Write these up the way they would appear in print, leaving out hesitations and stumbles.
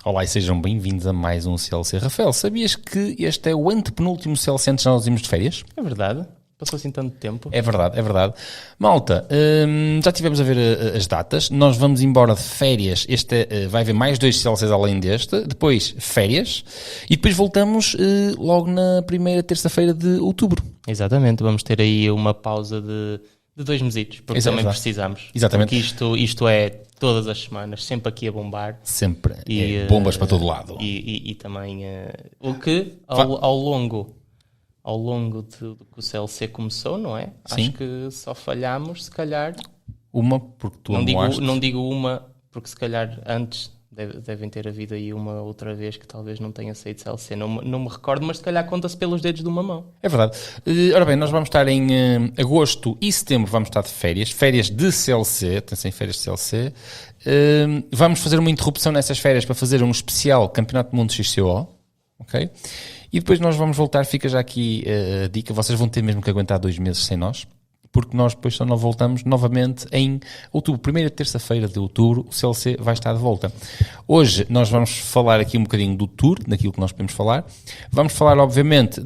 Olá e sejam bem-vindos a mais um CLC. Rafael, sabias que este é o antepenúltimo CLC antes de nós irmos de férias? É verdade. Passou assim tanto tempo. É verdade, é verdade. Malta, já tivemos a ver as datas. Nós vamos embora de férias. Vai haver mais 2 CLCs além deste. Depois, férias. E depois voltamos logo na primeira terça-feira de outubro. Exatamente. Vamos ter aí uma pausa de 2 mesitos, porque também precisamos. Exatamente. Porque isto é todas as semanas, sempre aqui a bombar. Sempre. E bombas para todo lado. E também o que ao longo do que o CLC começou, não é? Sim. Acho que só falhámos, se calhar. Uma, porque tu não digo uma, porque se calhar antes devem ter havido aí uma outra vez que talvez não tenha saído CLC. Não me recordo, mas se calhar conta-se pelos dedos de uma mão. É verdade. Ora bem, nós vamos estar em agosto e setembro, vamos estar de férias. Férias de CLC, atenção, férias de CLC. Vamos fazer uma interrupção nessas férias para fazer um especial Campeonato do Mundo XCO. Ok? E depois nós vamos voltar, fica já aqui a dica, vocês vão ter mesmo que aguentar 2 meses sem nós, porque nós depois só não voltamos novamente em outubro, primeira terça-feira de outubro, o CLC vai estar de volta. Hoje nós vamos falar aqui um bocadinho do tour, daquilo que nós podemos falar. Vamos falar, obviamente,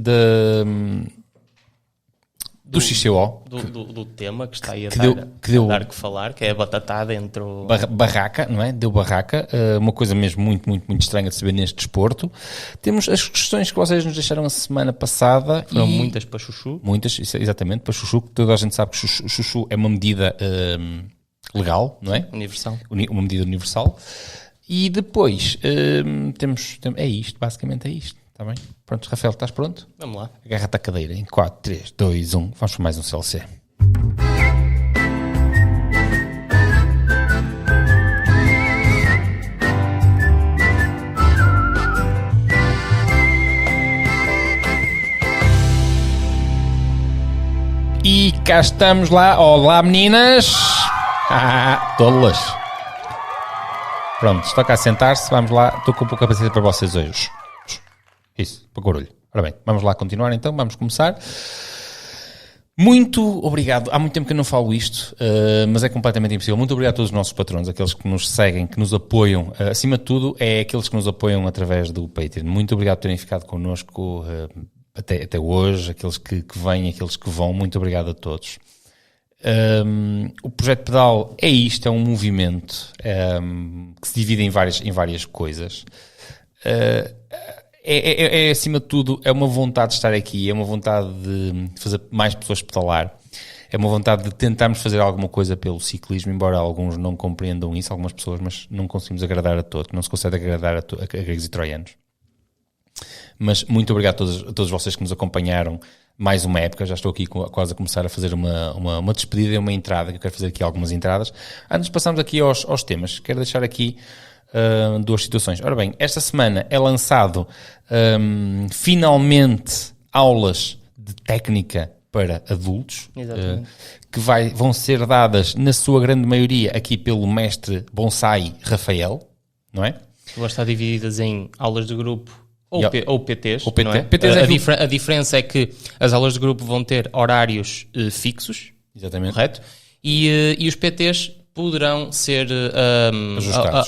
do XCO. Do tema que está aí a dar que falar, que é a batatada entre o... Barraca, não é? Deu barraca, uma coisa mesmo muito, muito, muito estranha de se ver neste desporto. Temos as questões que vocês nos deixaram a semana passada. Foram muitas para chuchu. Muitas, exatamente, para chuchu, que toda a gente sabe que chuchu é uma medida legal, não é? Universal. Uma medida universal. E depois é isto, basicamente é isto. Está bem? Pronto, Rafael, estás pronto? Vamos lá. Agarra-te a cadeira em 4, 3, 2, 1. Vamos para mais um CLC. E cá estamos lá. Olá, meninas. Tolas. Pronto, toca a sentar-se. Vamos lá. Estou com pouca paciência para vocês hoje. Isso, para barulho. Ora bem, vamos lá continuar então, vamos começar. Muito obrigado, há muito tempo que eu não falo isto, mas é completamente impossível. Muito obrigado a todos os nossos patrões, aqueles que nos seguem, que nos apoiam. Acima de tudo, é aqueles que nos apoiam através do Patreon. Muito obrigado por terem ficado connosco até hoje, aqueles que vêm, aqueles que vão. Muito obrigado a todos. O Projeto Pedal é isto, é um movimento que se divide em várias coisas. Acima de tudo, é uma vontade de estar aqui, é uma vontade de fazer mais pessoas pedalar, é uma vontade de tentarmos fazer alguma coisa pelo ciclismo, embora alguns não compreendam isso, algumas pessoas, mas não conseguimos agradar a todos, não se consegue agradar a gregos e troianos. Mas muito obrigado a todos vocês que nos acompanharam mais uma época, já estou aqui quase a começar a fazer uma despedida e uma entrada, que eu quero fazer aqui algumas entradas. Antes de passarmos aqui aos temas, quero deixar aqui 2 situações. Ora bem, esta semana é lançado finalmente aulas de técnica para adultos, que vão ser dadas na sua grande maioria aqui pelo mestre Bonsai Rafael, não é? Vão estar divididas em aulas de grupo ou PTs. Ou PT. Não é? PTs a diferença é que as aulas de grupo vão ter horários fixos, exatamente, correto? E os PTs poderão ser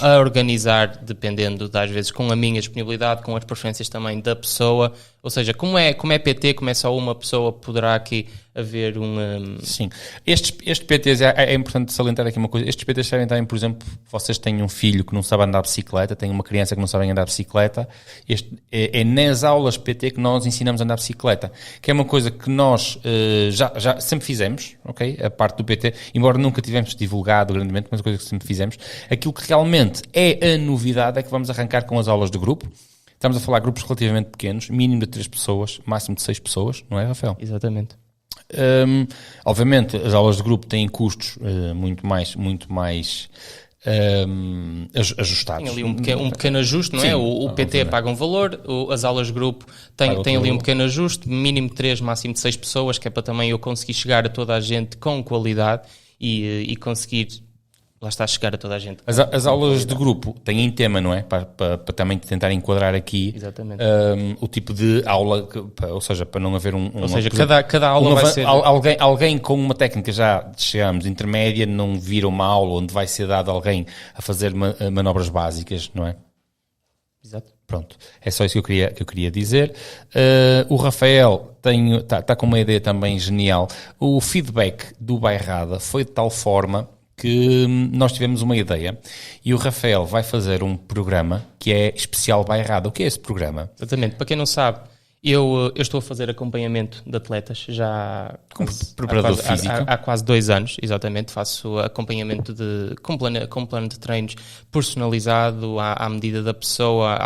a organizar, dependendo das vezes, com a minha disponibilidade, com as preferências também da pessoa. Ou seja, como é PT, como é só uma pessoa, poderá aqui haver Sim. Estes PTs, é importante salientar aqui uma coisa, estes PTs servem também, por exemplo, vocês têm um filho que não sabe andar de bicicleta, têm uma criança que não sabe andar de bicicleta, é nas aulas PT que nós ensinamos a andar de bicicleta, que é uma coisa que nós já sempre fizemos, ok? A parte do PT, embora nunca tivemos divulgado grandemente, mas a coisa que sempre fizemos. Aquilo que realmente é a novidade é que vamos arrancar com as aulas de grupo. Estamos a falar de grupos relativamente pequenos, mínimo de 3 pessoas, máximo de 6 pessoas, não é, Rafael? Exatamente. Obviamente, as aulas de grupo têm custos muito mais ajustados. Tem ali um pequeno ajuste, não é? O PT paga um valor, as aulas de grupo têm ali um pequeno ajuste, mínimo de 3, máximo de 6 pessoas, que é para também eu conseguir chegar a toda a gente com qualidade e conseguir... Lá está a chegar a toda a gente. As aulas de grupo têm tema, não é? Para também tentar enquadrar aqui o tipo de aula, ou seja, para não haver ou seja, cada aula vai ser... Alguém com uma técnica já, digamos, intermédia, não vira uma aula onde vai ser dado alguém a fazer manobras básicas, não é? Exato. Pronto, é só isso que eu queria dizer. O Rafael está com uma ideia também genial. O feedback do Bairrada foi de tal forma que nós tivemos uma ideia e o Rafael vai fazer um programa que é especial Bairrada. O que é esse programa? Exatamente, para quem não sabe, eu estou a fazer acompanhamento de atletas já há quase 2 anos, exatamente. Faço acompanhamento com plano de treinos personalizado à medida da pessoa,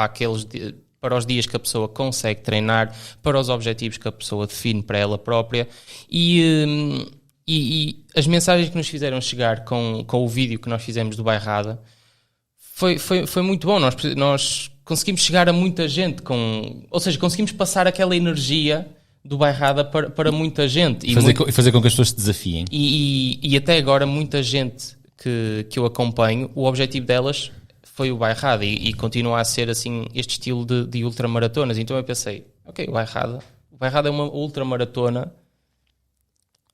para os dias que a pessoa consegue treinar, para os objetivos que a pessoa define para ela própria. E as mensagens que nos fizeram chegar com o vídeo que nós fizemos do Bairrada foi muito bom. Nós conseguimos chegar a muita gente, ou seja, conseguimos passar aquela energia do Bairrada para muita gente. E fazer com que as pessoas se desafiem. E até agora, muita gente que eu acompanho, o objetivo delas foi o Bairrada e continua a ser assim este estilo de ultramaratonas. Então eu pensei, ok, o Bairrada é uma ultramaratona.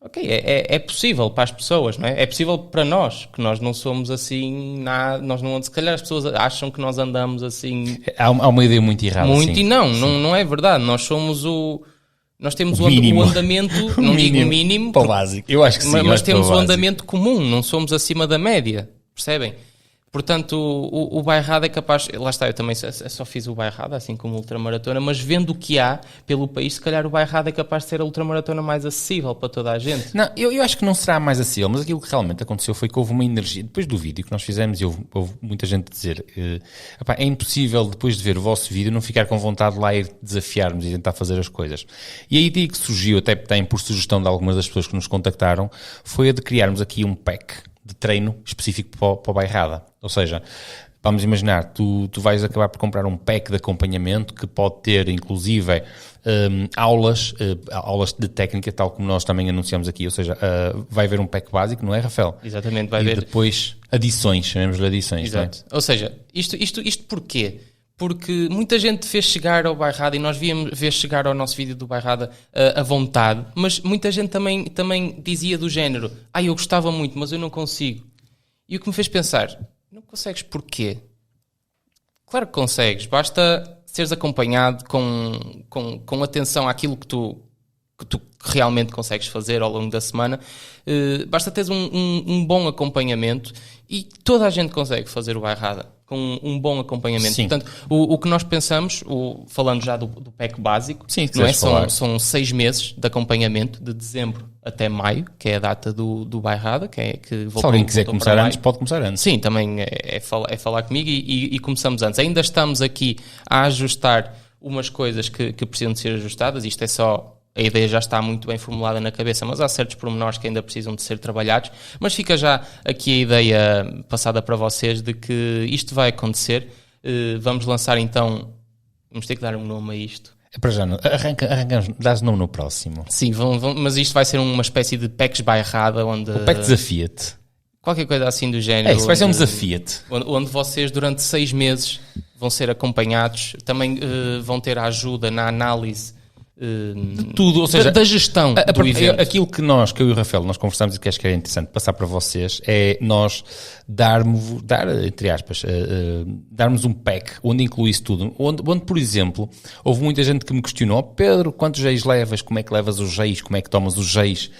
Ok, é possível para as pessoas, não é? É possível para nós, que nós não somos assim, nós não, se calhar as pessoas acham que nós andamos assim... Há uma ideia muito errada. Muito, assim. E não é verdade, nós temos o andamento, não digo o mínimo... Para o básico, eu acho que sim. Mas temos o andamento comum, não somos acima da média, percebem? Portanto, o Bairrada é capaz... Lá está, eu também só fiz o Bairrada, assim como ultramaratona, mas vendo o que há pelo país, se calhar o Bairrada é capaz de ser a ultramaratona mais acessível para toda a gente. Não, eu acho que não será mais acessível, mas aquilo que realmente aconteceu foi que houve uma energia. Depois do vídeo que nós fizemos, e houve muita gente a dizer é impossível, depois de ver o vosso vídeo, não ficar com vontade de lá ir desafiarmos e tentar fazer as coisas. E a ideia que surgiu, até por sugestão de algumas das pessoas que nos contactaram, foi a de criarmos aqui um pack de treino específico para o Bairrada. Ou seja, vamos imaginar, tu vais acabar por comprar um pack de acompanhamento que pode ter, inclusive, aulas de técnica, tal como nós também anunciamos aqui. Ou seja, vai haver um pack básico, não é, Rafael? Exatamente, vai haver. E depois adições, chamemos-lhe adições. Exato. Não é? Ou seja, isto porquê? Porque muita gente fez chegar ao Bairrada e nós ver chegar ao nosso vídeo do Bairrada à vontade, mas muita gente também dizia do género, eu gostava muito, mas eu não consigo. E o que me fez pensar, não consegues porquê? Claro que consegues, basta seres acompanhado com atenção àquilo que tu realmente consegues fazer ao longo da semana, basta teres um bom acompanhamento e toda a gente consegue fazer o Bairrada com um bom acompanhamento. Sim. Portanto, o que nós pensamos, falando já do pack básico, sim, não é? São 6 meses de acompanhamento, de dezembro até maio, que é a data do Bairrada, que se alguém quiser começar antes, pode começar antes. Sim, também é falar comigo e começamos antes. Ainda estamos aqui a ajustar umas coisas que precisam de ser ajustadas, isto é só... A ideia já está muito bem formulada na cabeça, mas há certos pormenores que ainda precisam de ser trabalhados. Mas fica já aqui a ideia passada para vocês de que isto vai acontecer. Vamos lançar então... Vamos ter que dar um nome a isto. Para já, arrancamos, dás nome no próximo. Sim, mas isto vai ser uma espécie de packs Bairrada, onde... O pack Desafia-te. Qualquer coisa assim do género. Isso vai ser um Desafia-te. Onde vocês durante 6 meses vão ser acompanhados. Também vão ter a ajuda na análise de tudo, ou seja, da gestão do evento. Aquilo que eu e o Rafael, nós conversamos e que acho que era interessante passar para vocês é nós entre aspas, darmos um pack onde inclui isso tudo, onde, por exemplo, houve muita gente que me questionou, Pedro, quantos géis levas, como é que levas os géis, como é que tomas os géis,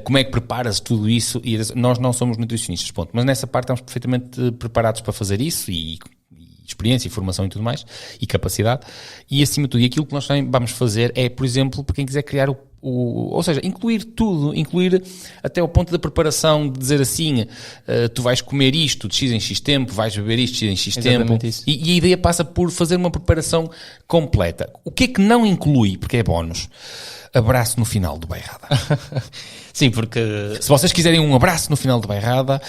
como é que preparas tudo isso, e nós não somos nutricionistas, ponto, mas nessa parte estamos perfeitamente preparados para fazer isso e experiência, formação e tudo mais, e capacidade, e acima de tudo, e aquilo que nós também vamos fazer é, por exemplo, para quem quiser criar ou seja, incluir tudo, incluir até ao ponto da preparação, de dizer assim, tu vais comer isto de X em X tempo, vais beber isto de X em X tempo, e a ideia passa por fazer uma preparação completa. O que é que não inclui, porque é bónus? Abraço no final do Bairrada. Sim, porque... Se vocês quiserem um abraço no final do Bairrada,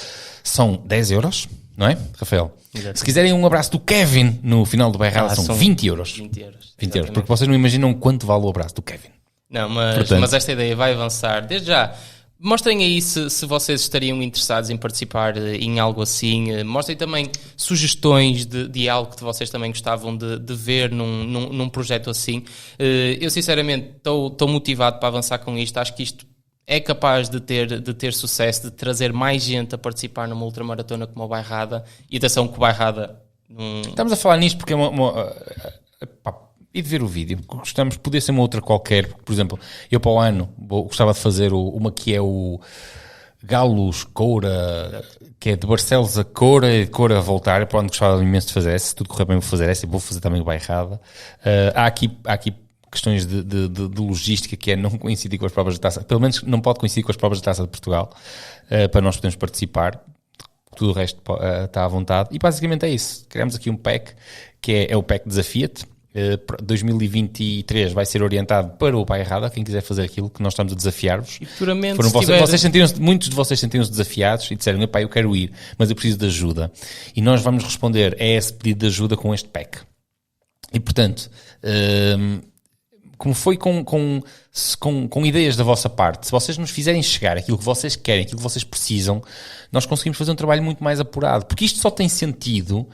são 10 euros, não é, Rafael? Exatamente. Se quiserem um abraço do Kevin no final do Bairrada, são 20 euros. 20 euros. 20 euros, porque vocês não imaginam quanto vale o abraço do Kevin. Não, mas esta ideia vai avançar. Desde já, mostrem aí se vocês estariam interessados em participar em algo assim. Mostrem também sugestões de algo que vocês também gostavam de ver num projeto assim. Eu, sinceramente, estou motivado para avançar com isto. Acho que isto é capaz de ter sucesso, de trazer mais gente a participar numa ultramaratona como a Bairrada. E atenção que o Bairrada Estamos a falar nisto porque é e de ver o vídeo, gostamos, podia ser uma outra qualquer, por exemplo, eu para o ano gostava de fazer uma que é o Galos Coura, que é de Barcelos a Coura e de Coura a voltar, para onde gostava imenso de fazer essa, se tudo correr bem vou fazer essa e vou fazer também o Bairrada. Há aqui questões de logística que é não coincidir com as provas de taça, pelo menos não pode coincidir com as provas de taça de Portugal, para nós podermos participar. Tudo o resto está à vontade. E basicamente é isso. Criamos aqui um pack, que é o pack Desafia-te. 2023 vai ser orientado para o Bairrada, quem quiser fazer aquilo que nós estamos a desafiar-vos. E futuramente, muitos de vocês sentiram-se desafiados e disseram, eu quero ir, mas eu preciso de ajuda. E nós vamos responder a esse pedido de ajuda com este pack. E portanto, como foi com ideias da vossa parte, se vocês nos fizerem chegar aquilo que vocês querem, aquilo que vocês precisam, nós conseguimos fazer um trabalho muito mais apurado. Porque isto só tem sentido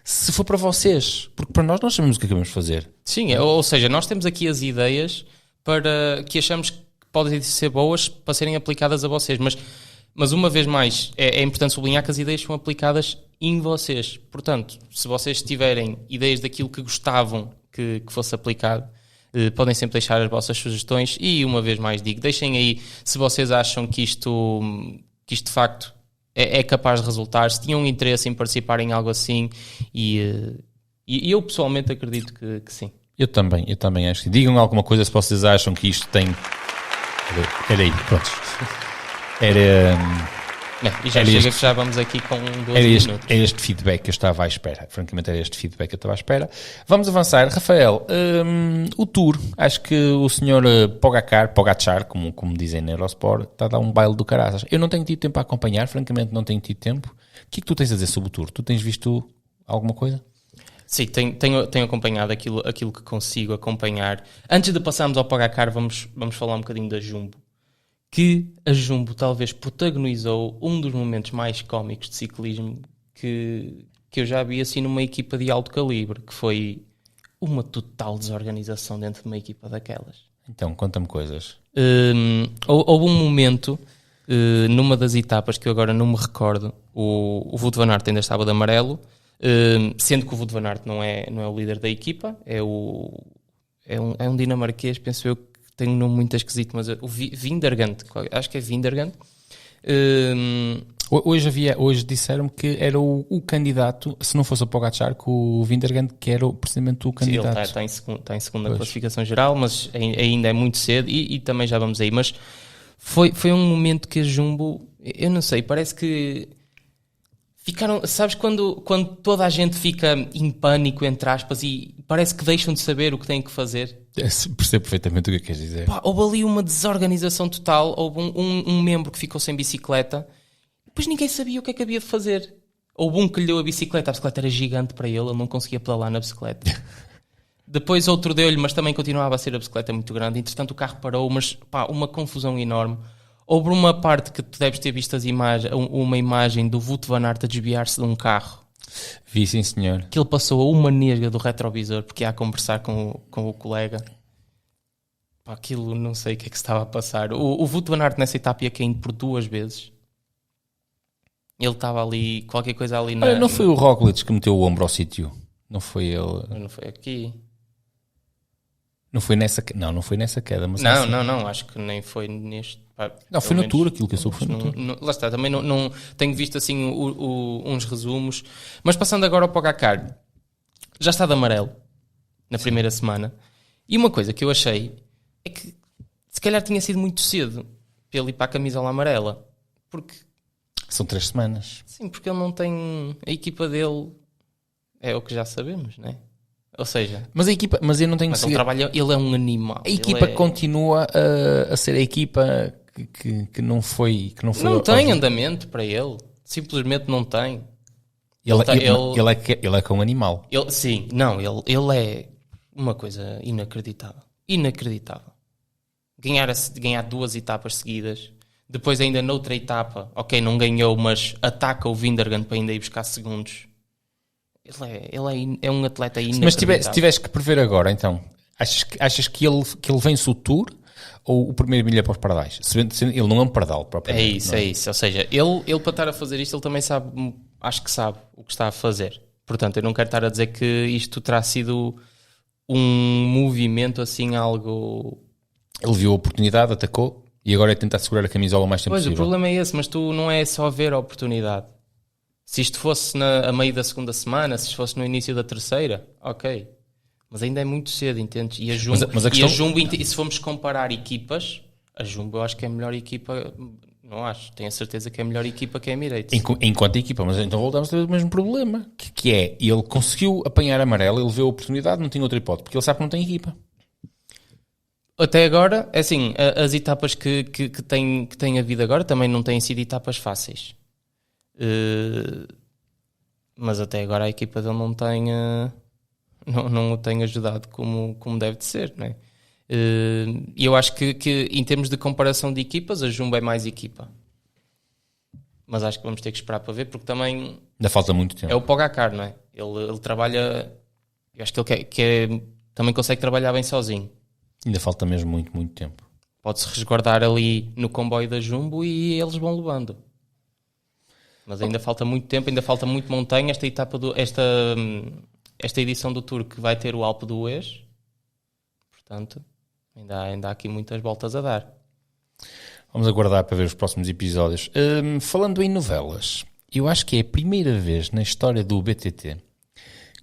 se for para vocês. Porque para nós sabemos o que acabamos de fazer. Sim, ou seja, nós temos aqui as ideias para que achamos que podem ser boas para serem aplicadas a vocês. Mas uma vez mais, é importante sublinhar que as ideias são aplicadas em vocês. Portanto, se vocês tiverem ideias daquilo que gostavam que fosse aplicado, podem sempre deixar as vossas sugestões e uma vez mais digo, deixem aí se vocês acham que isto de facto é capaz de resultar, se tinham interesse em participar em algo assim e eu pessoalmente acredito que sim. Eu também acho que digam alguma coisa se vocês acham que isto tem... Era aí, pronto. E já chega que já vamos aqui com 12 minutos. Era este feedback que eu estava à espera. Francamente, era este feedback que eu estava à espera. Vamos avançar. Rafael, o Tour, acho que o senhor Pogacar, como dizem na Eurosport, está a dar um baile do caraças. Eu não tenho tido tempo a acompanhar, francamente não tenho tido tempo. O que é que tu tens a dizer sobre o Tour? Tu tens visto alguma coisa? Sim, tenho acompanhado aquilo que consigo acompanhar. Antes de passarmos ao Pogacar, vamos falar um bocadinho da Jumbo. Que a Jumbo talvez protagonizou um dos momentos mais cómicos de ciclismo que eu já vi assim numa equipa de alto calibre, que foi uma total desorganização dentro de uma equipa daquelas. Então, conta-me coisas. Houve um momento, numa das etapas que eu agora não me recordo, o Wout van Aert ainda estava de amarelo, sendo que o Wout van Aert não é o líder da equipa, é um dinamarquês, penso eu, tenho um nome muito esquisito, mas o Vindergant, acho que é Vindergant. Hoje disseram-me que era o candidato, se não fosse o Pogacar, que o Vindergant que era precisamente o candidato. Sim, ele está em segunda classificação geral, mas ainda é muito cedo e também já vamos aí. Mas foi um momento que a Jumbo, eu não sei, parece que ficaram, sabes quando toda a gente fica em pânico, entre aspas, e parece que deixam de saber o que têm que fazer. Percebo perfeitamente o que queres dizer. Houve ali uma desorganização total, houve um membro que ficou sem bicicleta, depois ninguém sabia o que é que havia de fazer. Houve um que lhe deu a bicicleta era gigante para ele não conseguia pedalar na bicicleta. Depois outro deu-lhe, mas também continuava a ser a bicicleta muito grande, entretanto o carro parou, mas uma confusão enorme. Houve uma parte que tu deves ter visto uma imagem do Wout van Aert a desviar-se de um carro. Vi, sim, senhor. Que ele passou a uma nesga do retrovisor porque ia a conversar com o colega. Aquilo não sei o que é que se estava a passar. O Wout van Aert nessa etapa ia caindo por 2 vezes. Ele estava ali, qualquer coisa ali na... Olha, não foi o Roglic que meteu o ombro ao sítio? Não foi ele? Não foi aqui. Não foi nessa queda. Mas não, acho que nem foi neste... Não, foi no Tour, aquilo que eu soube foi no Tour. Lá está, também não tenho visto assim uns resumos. Mas passando agora ao Pogacar, já está de amarelo na primeira semana. E uma coisa que eu achei é que se calhar tinha sido muito cedo para ele ir para a camisola amarela. Porque... São 3 semanas. Sim, porque ele não tem... A equipa dele é o que já sabemos, não é? Ou seja... Mas eu não tenho... Mas ele é um animal. A equipa continua a ser a equipa que não foi... Não tem andamento para ele. Simplesmente não tem. Ele é com um animal. Ele é uma coisa inacreditável. Inacreditável. Ganhar 2 etapas seguidas. Depois ainda noutra etapa, ok, não ganhou, mas ataca o Vindergant para ainda ir buscar segundos. Ele é um atleta inacreditável. Mas se tivesse que prever agora, então, achas que ele vence o Tour ou o primeiro milha para os pardais? Ele não é um pardal propriamente. É isso. Ou seja, ele para estar a fazer isto, ele também sabe, acho que sabe o que está a fazer. Portanto, eu não quero estar a dizer que isto terá sido um movimento assim, algo... Ele viu a oportunidade, atacou e agora é tentar segurar a camisola o mais tempo possível. Pois, o problema é esse, mas tu não é só ver a oportunidade. Se isto fosse a meio da segunda semana, se isto fosse no início da terceira, ok. Mas ainda é muito cedo, entendes? E a Jumbo, mas a questão... e se formos comparar equipas, a Jumbo eu acho que é a melhor equipa... Não acho, tenho a certeza que é a melhor equipa que é a Emirates. Enquanto equipa, mas então voltamos a ter o mesmo problema, que é, ele conseguiu apanhar a amarela, ele viu a oportunidade, não tinha outra hipótese, porque ele sabe que não tem equipa. Até agora, é assim, as etapas que tem havido agora também não têm sido etapas fáceis. Mas até agora a equipa dele não o tem ajudado como deve de ser, não é? E eu acho que em termos de comparação de equipas, a Jumbo é mais equipa, mas acho que vamos ter que esperar para ver, porque também ainda falta muito tempo. É o Pogacar, não é? Ele trabalha, eu acho que ele também consegue trabalhar bem sozinho. Ainda falta mesmo muito, muito tempo. Pode-se resguardar ali no comboio da Jumbo e eles vão levando, mas ainda falta muito tempo, ainda falta muito montanha. Esta edição do Tour que vai ter o Alpe d'Huez, portanto ainda há aqui muitas voltas a dar. Vamos aguardar para ver os próximos episódios. Falando em novelas, eu acho que é a primeira vez na história do BTT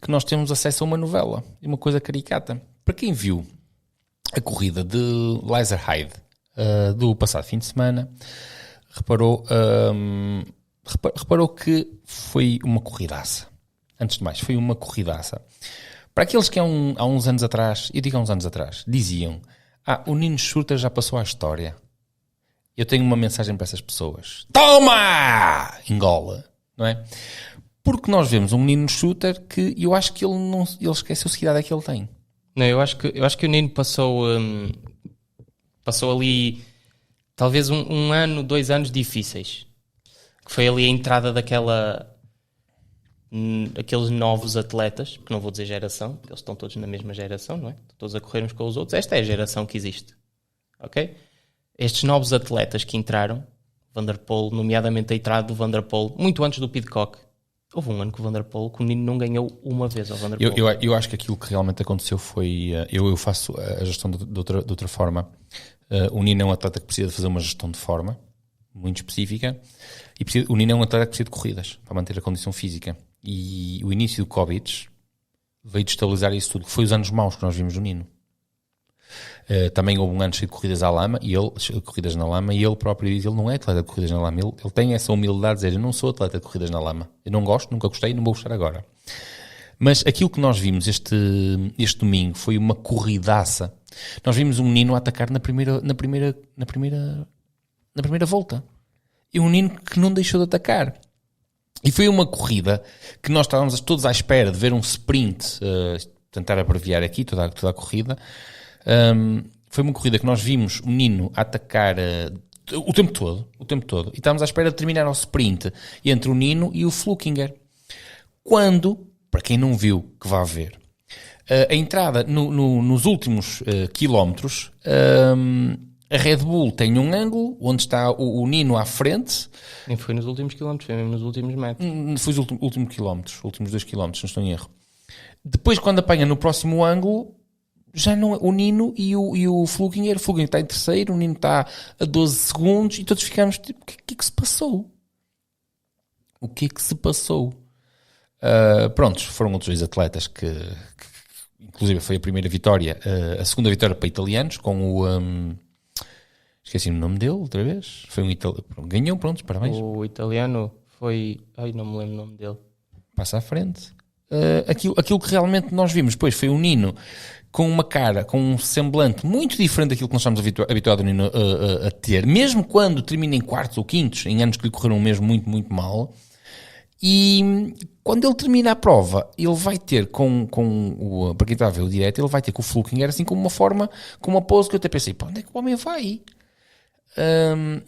que nós temos acesso a uma novela. É uma coisa caricata. Para quem viu a corrida de Lazerheide do passado fim de semana, reparou que foi uma corridaça. Antes de mais, foi uma corridaça. Para aqueles que há uns anos atrás, eu digo há uns anos atrás, diziam: o Nino Schurter já passou à história. Eu tenho uma mensagem para essas pessoas. Toma! Engola, não é? Porque nós vemos um Nino Schurter que eu acho que ele esqueceu-se que idade é que ele tem. Não, eu acho que o Nino passou ali talvez um ano, 2 anos difíceis. Que foi ali a entrada aqueles novos atletas, porque não vou dizer geração, porque eles estão todos na mesma geração, não é? Estão todos a correr uns com os outros. Esta é a geração que existe, ok? Estes novos atletas que entraram, Van der Poel, nomeadamente a entrada do Van der Poel, muito antes do Pidcock. Houve um ano que o Van der Poel, que o Nino não ganhou uma vez ao Van der Poel. Eu acho que aquilo que realmente aconteceu foi... Eu faço a gestão de outra forma. O Nino é um atleta que precisa de fazer uma gestão de forma muito específica, e o Nino é um atleta que precisa de corridas para manter a condição física. E o início do Covid veio destabilizar isso tudo, que foi os anos maus que nós vimos do Nino. Também houve um ano cheio de corridas à lama, corridas na lama, e ele próprio diz: ele não é atleta de corridas na lama. Ele tem essa humildade de dizer: eu não sou atleta de corridas na lama, eu não gosto, nunca gostei e não vou gostar agora. Mas aquilo que nós vimos este domingo foi uma corridaça. Nós vimos um Nino a atacar na primeira volta, e um Nino que não deixou de atacar. E foi uma corrida que nós estávamos todos à espera de ver um sprint, tentar abreviar aqui toda a corrida. Foi uma corrida que nós vimos o Nino atacar o tempo todo, e estávamos à espera de terminar ao sprint entre o Nino e o Flukinger. Quando, para quem não viu, que vá ver, a entrada nos últimos quilómetros, a Red Bull tem um ângulo onde está o Nino à frente. Nem foi nos últimos quilómetros, foi mesmo nos últimos metros. Foi os últimos 2 quilómetros, não estou em erro. Depois, quando apanha no próximo ângulo, já não é o Nino e o Flukinger. O Flukinger está em terceiro, o Nino está a 12 segundos, e todos ficamos tipo: o que é que se passou? O que é que se passou? Prontos, foram outros 2 atletas que inclusive foi a primeira vitória, a segunda vitória para italianos, com o... esqueci o nome dele outra vez. Foi um italiano. Ganhou, pronto, parabéns. O italiano foi... não me lembro o nome dele. Passa à frente. Aquilo que realmente nós vimos depois foi o Nino com uma cara, com um semblante muito diferente daquilo que nós estamos habituados o Nino a ter, mesmo quando termina em quartos ou quintos, em anos que lhe correram mesmo muito, muito mal. E quando ele termina a prova, ele vai ter para quem está a ver o direto, ele vai ter com o Flukinger assim com uma pose que eu até pensei: para onde é que o homem vai?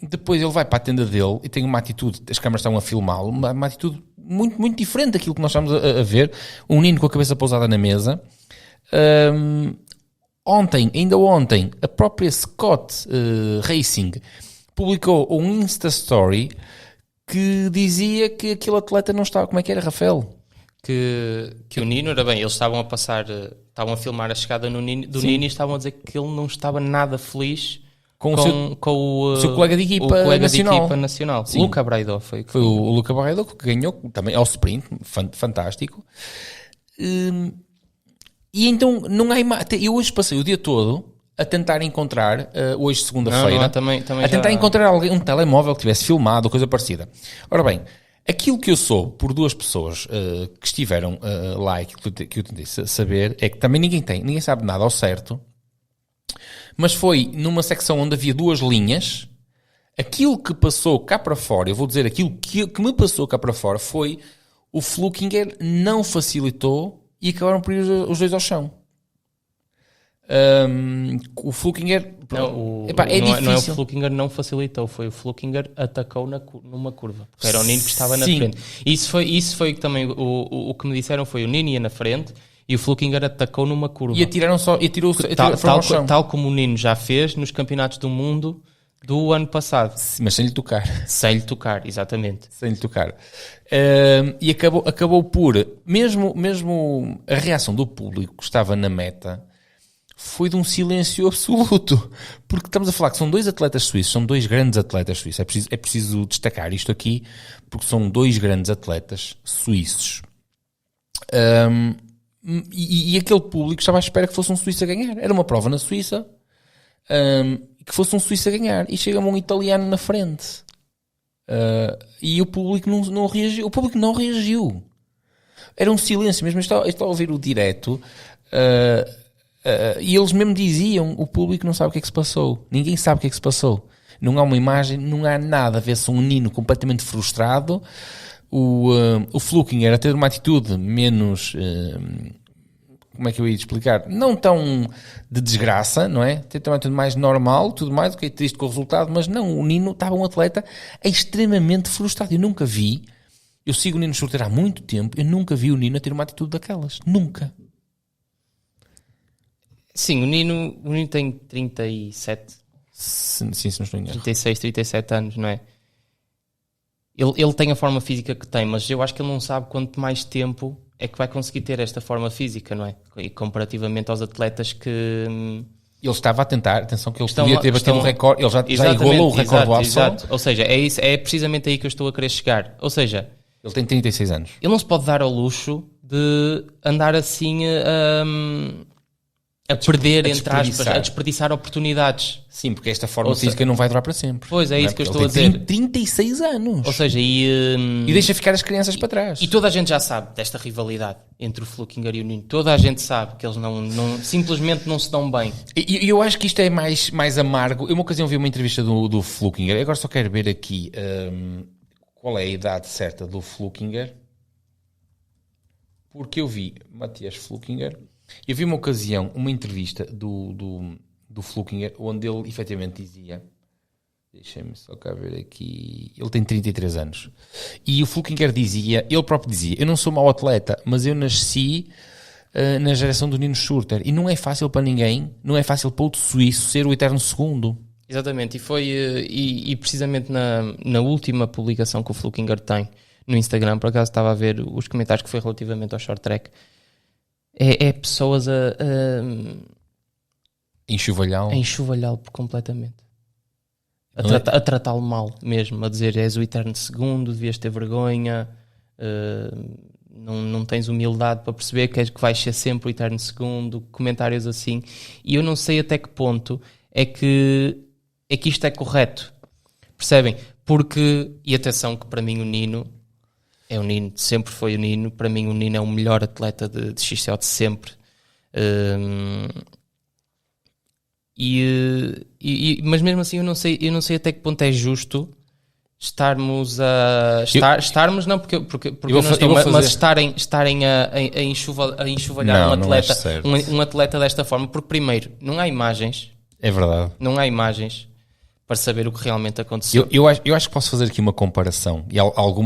Depois ele vai para a tenda dele e tem uma atitude, as câmaras estão a filmá-lo, uma atitude muito, muito diferente daquilo que nós estamos a ver. Um Nino com a cabeça pousada na mesa. Ainda ontem, a própria Scott Racing publicou um Insta Story que dizia que aquele atleta não estava... Como é que era, Rafael? que o Nino, era bem, eles estavam a filmar a chegada do Nino e estavam a dizer que ele não estava nada feliz com o seu colega de equipa nacional. Luca Braidó foi o Luca Braidó que ganhou também ao sprint, fantástico. E então não há eu hoje passei o dia todo a tentar encontrar, hoje segunda-feira, também a tentar encontrar um telemóvel que tivesse filmado ou coisa parecida. Ora bem, aquilo que eu soube por duas pessoas que estiveram lá e que eu tentei saber é que também ninguém sabe nada ao certo, mas foi numa secção onde havia duas linhas. Aquilo que passou cá para fora, eu vou dizer aquilo que me passou cá para fora, foi o Flukinger não facilitou e acabaram por ir os dois ao chão. O Flukinger não é o Flukinger não facilitou, foi o Flukinger atacou numa curva, porque era o Nino que estava na frente. Isso foi também o que me disseram, foi o Nino ia na frente e o Flukinger atacou numa curva e atirou tal como o Nino já fez nos campeonatos do mundo do ano passado. Mas sem lhe tocar. Sem lhe tocar, exatamente. Sem lhe tocar. E acabou por, mesmo a reação do público que estava na meta foi de um silêncio absoluto, porque estamos a falar que são dois atletas suíços, são dois grandes atletas suíços, é preciso destacar isto aqui, porque são dois grandes atletas suíços. E aquele público estava à espera que fosse um suíço a ganhar. Era uma prova na Suíça, que fosse um suíço a ganhar, e chega-me um italiano na frente. E o público não reagiu. O público não reagiu. Era um silêncio mesmo. Eu estava a ouvir o direto, e eles mesmo diziam, o público não sabe o que é que se passou. Ninguém sabe o que é que se passou. Não há uma imagem, não há nada. Vê-se um Nino completamente frustrado, o Flukinger a ter uma atitude menos, como é que eu ia explicar? Não tão de desgraça, não é? Ter uma atitude mais normal, tudo mais, ok, triste com o resultado, mas não, o Nino estava um atleta extremamente frustrado. Eu sigo o Nino Schurter há muito tempo, eu nunca vi o Nino a ter uma atitude daquelas. Nunca. Sim, o Nino tem 37. Sim, se não estou enganado. 36, 37 anos, não é? Ele tem a forma física que tem, mas eu acho que ele não sabe quanto mais tempo é que vai conseguir ter esta forma física, não é? E comparativamente aos atletas que... Ele estava a tentar, atenção que ele podia ter batido o recorde, ele já igualou o recorde do Armstrong. Exato. Ou seja, é precisamente aí que eu estou a querer chegar. Ou seja... Ele tem 36 anos. Ele não se pode dar ao luxo de andar assim a perder, entre aspas, a desperdiçar oportunidades. Sim, porque esta forma física não vai durar para sempre. Pois, é isso que eu estou a dizer. 36 anos. Ou seja, e deixa ficar as crianças para trás. E toda a gente já sabe desta rivalidade entre o Flukinger e o Nino. Toda a gente sabe que eles simplesmente não se dão bem. E eu acho que isto é mais amargo. Eu uma ocasião vi uma entrevista do Flukinger. Agora só quero ver aqui qual é a idade certa do Flukinger. Porque eu vi Matthias Flukinger... Eu vi uma ocasião, uma entrevista do Flukinger, onde ele efetivamente dizia, deixem-me só cá ver aqui, ele tem 33 anos, e o Flukinger dizia, ele próprio dizia, eu não sou mau atleta, mas eu nasci na geração do Nino Schurter, e não é fácil para ninguém, não é fácil para outro suíço ser o eterno segundo. Exatamente, e foi e precisamente na última publicação que o Flukinger tem no Instagram, por acaso estava a ver os comentários que foi relativamente ao short track. É pessoas a enxovalhá-lo completamente. A tratá-lo mal mesmo. A dizer, és o eterno segundo, devias ter vergonha, não tens humildade para perceber que vais ser sempre o eterno segundo. Comentários assim. E eu não sei até que ponto é que isto é correto. Percebem? Porque, e atenção que para mim o Nino... É o Nino, sempre foi o Nino. Para mim o Nino é o melhor atleta de XCO de sempre. Mas mesmo assim eu não sei até que ponto é justo estarmos a... Estarmos não, porque eu não estou, mas estarem a enxovalhar um atleta desta forma. Porque primeiro, não há imagens. É verdade. Não há imagens para saber o que realmente aconteceu. Eu acho que posso fazer aqui uma comparação, e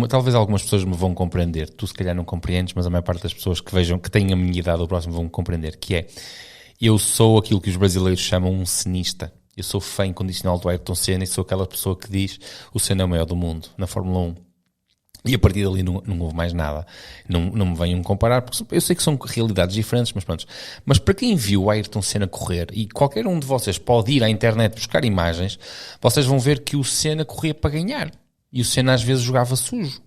talvez algumas pessoas me vão compreender, tu se calhar não compreendes, mas a maior parte das pessoas que têm a minha idade ou próximo vão compreender, que é, eu sou aquilo que os brasileiros chamam um cenista. Eu sou fã incondicional do Ayrton Senna e sou aquela pessoa que diz, o Senna é o maior do mundo, na Fórmula 1. E a partir dali não houve mais nada. Não me venham comparar, porque eu sei que são realidades diferentes, mas pronto. Mas para quem viu o Ayrton Senna correr, e qualquer um de vocês pode ir à internet buscar imagens, vocês vão ver que o Senna corria para ganhar. E o Senna às vezes jogava sujo.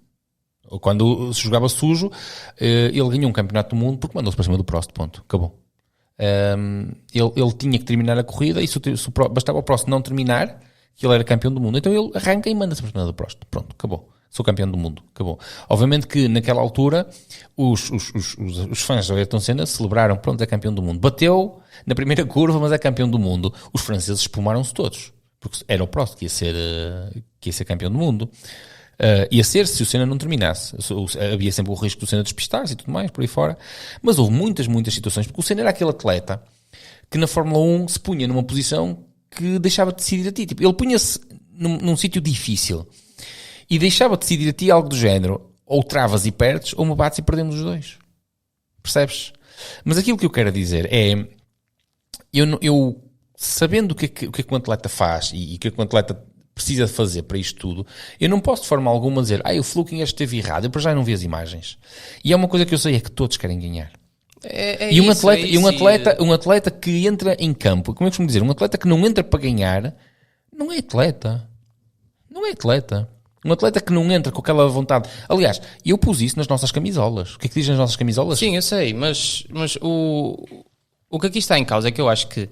Ou quando se jogava sujo, ele ganhou um campeonato do mundo porque mandou-se para cima do Prost, ponto. Acabou. Ele tinha que terminar a corrida e bastava o Prost não terminar, que ele era campeão do mundo. Então ele arranca e manda-se para cima do Prost. Pronto, acabou. Sou campeão do mundo, acabou. Obviamente que naquela altura os fãs do Ayrton Senna celebraram, pronto, é campeão do mundo. Bateu na primeira curva, mas é campeão do mundo. Os franceses espumaram-se todos, porque era o Prost que ia ser campeão do mundo. Ia ser se o Senna não terminasse. Havia sempre o risco do Senna despistar-se e tudo mais, por aí fora. Mas houve muitas situações, porque o Senna era aquele atleta que na Fórmula 1 se punha numa posição que deixava de decidir a ti. Tipo, ele punha-se num sítio difícil e deixava de decidir a ti algo do género: ou travas e perdes, ou me bates e perdemos os dois. Percebes? Mas aquilo que eu quero dizer é, eu sabendo o que é que um atleta faz e o que é que um atleta precisa de fazer para isto tudo, eu não posso de forma alguma dizer, o Flukinger esteve errado, eu para já não vi as imagens. E é uma coisa que eu sei, é que todos querem ganhar. Um atleta que entra em campo, como é que costumo dizer, um atleta que não entra para ganhar, não é atleta. Não é atleta. Um atleta que não entra com aquela vontade. Aliás, eu pus isso nas nossas camisolas. O que é que diz nas nossas camisolas? Sim, eu sei, mas o que aqui está em causa é que eu acho que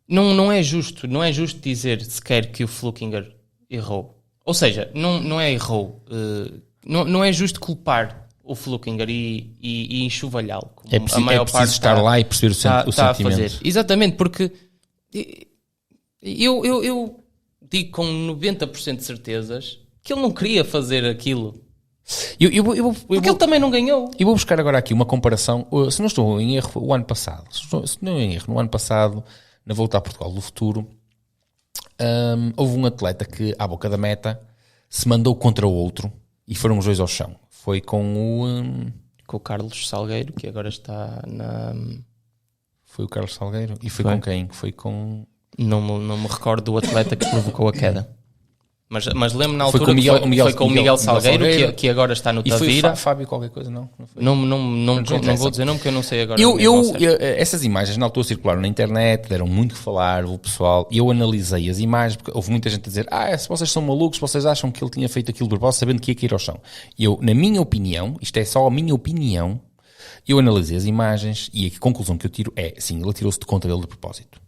não é justo dizer sequer que o Flukinger errou. Ou seja, não é errou. Não é justo culpar o Flukinger e enxovalhá-lo. É preciso estar lá e perceber o sentimento. A fazer. Exatamente, porque eu digo com 90% de certezas que ele não queria fazer aquilo. Porque ele também não ganhou. Eu vou buscar agora aqui uma comparação. Se não estou em erro, o ano passado. No ano passado, na Volta a Portugal do Futuro, houve um atleta que, à boca da meta, se mandou contra o outro e foram os dois ao chão. Foi com o Carlos Salgueiro, que agora está na... Foi o Carlos Salgueiro? E foi com quem? Foi com... Não me recordo do atleta que provocou a queda. Mas lembro na altura foi com o Miguel Salgueiro, que agora está no Tavira. E foi Fábio qualquer coisa, não? Não vou dizer não, porque eu não sei agora. Essas imagens na altura circularam na internet, deram muito que falar, o pessoal, e eu analisei as imagens, porque houve muita gente a dizer, se vocês são malucos, vocês acham que ele tinha feito aquilo de propósito, sabendo que ia cair ao chão. E eu, na minha opinião, isto é só a minha opinião, eu analisei as imagens e a conclusão que eu tiro é, sim, ele atirou-se de contra ele de propósito.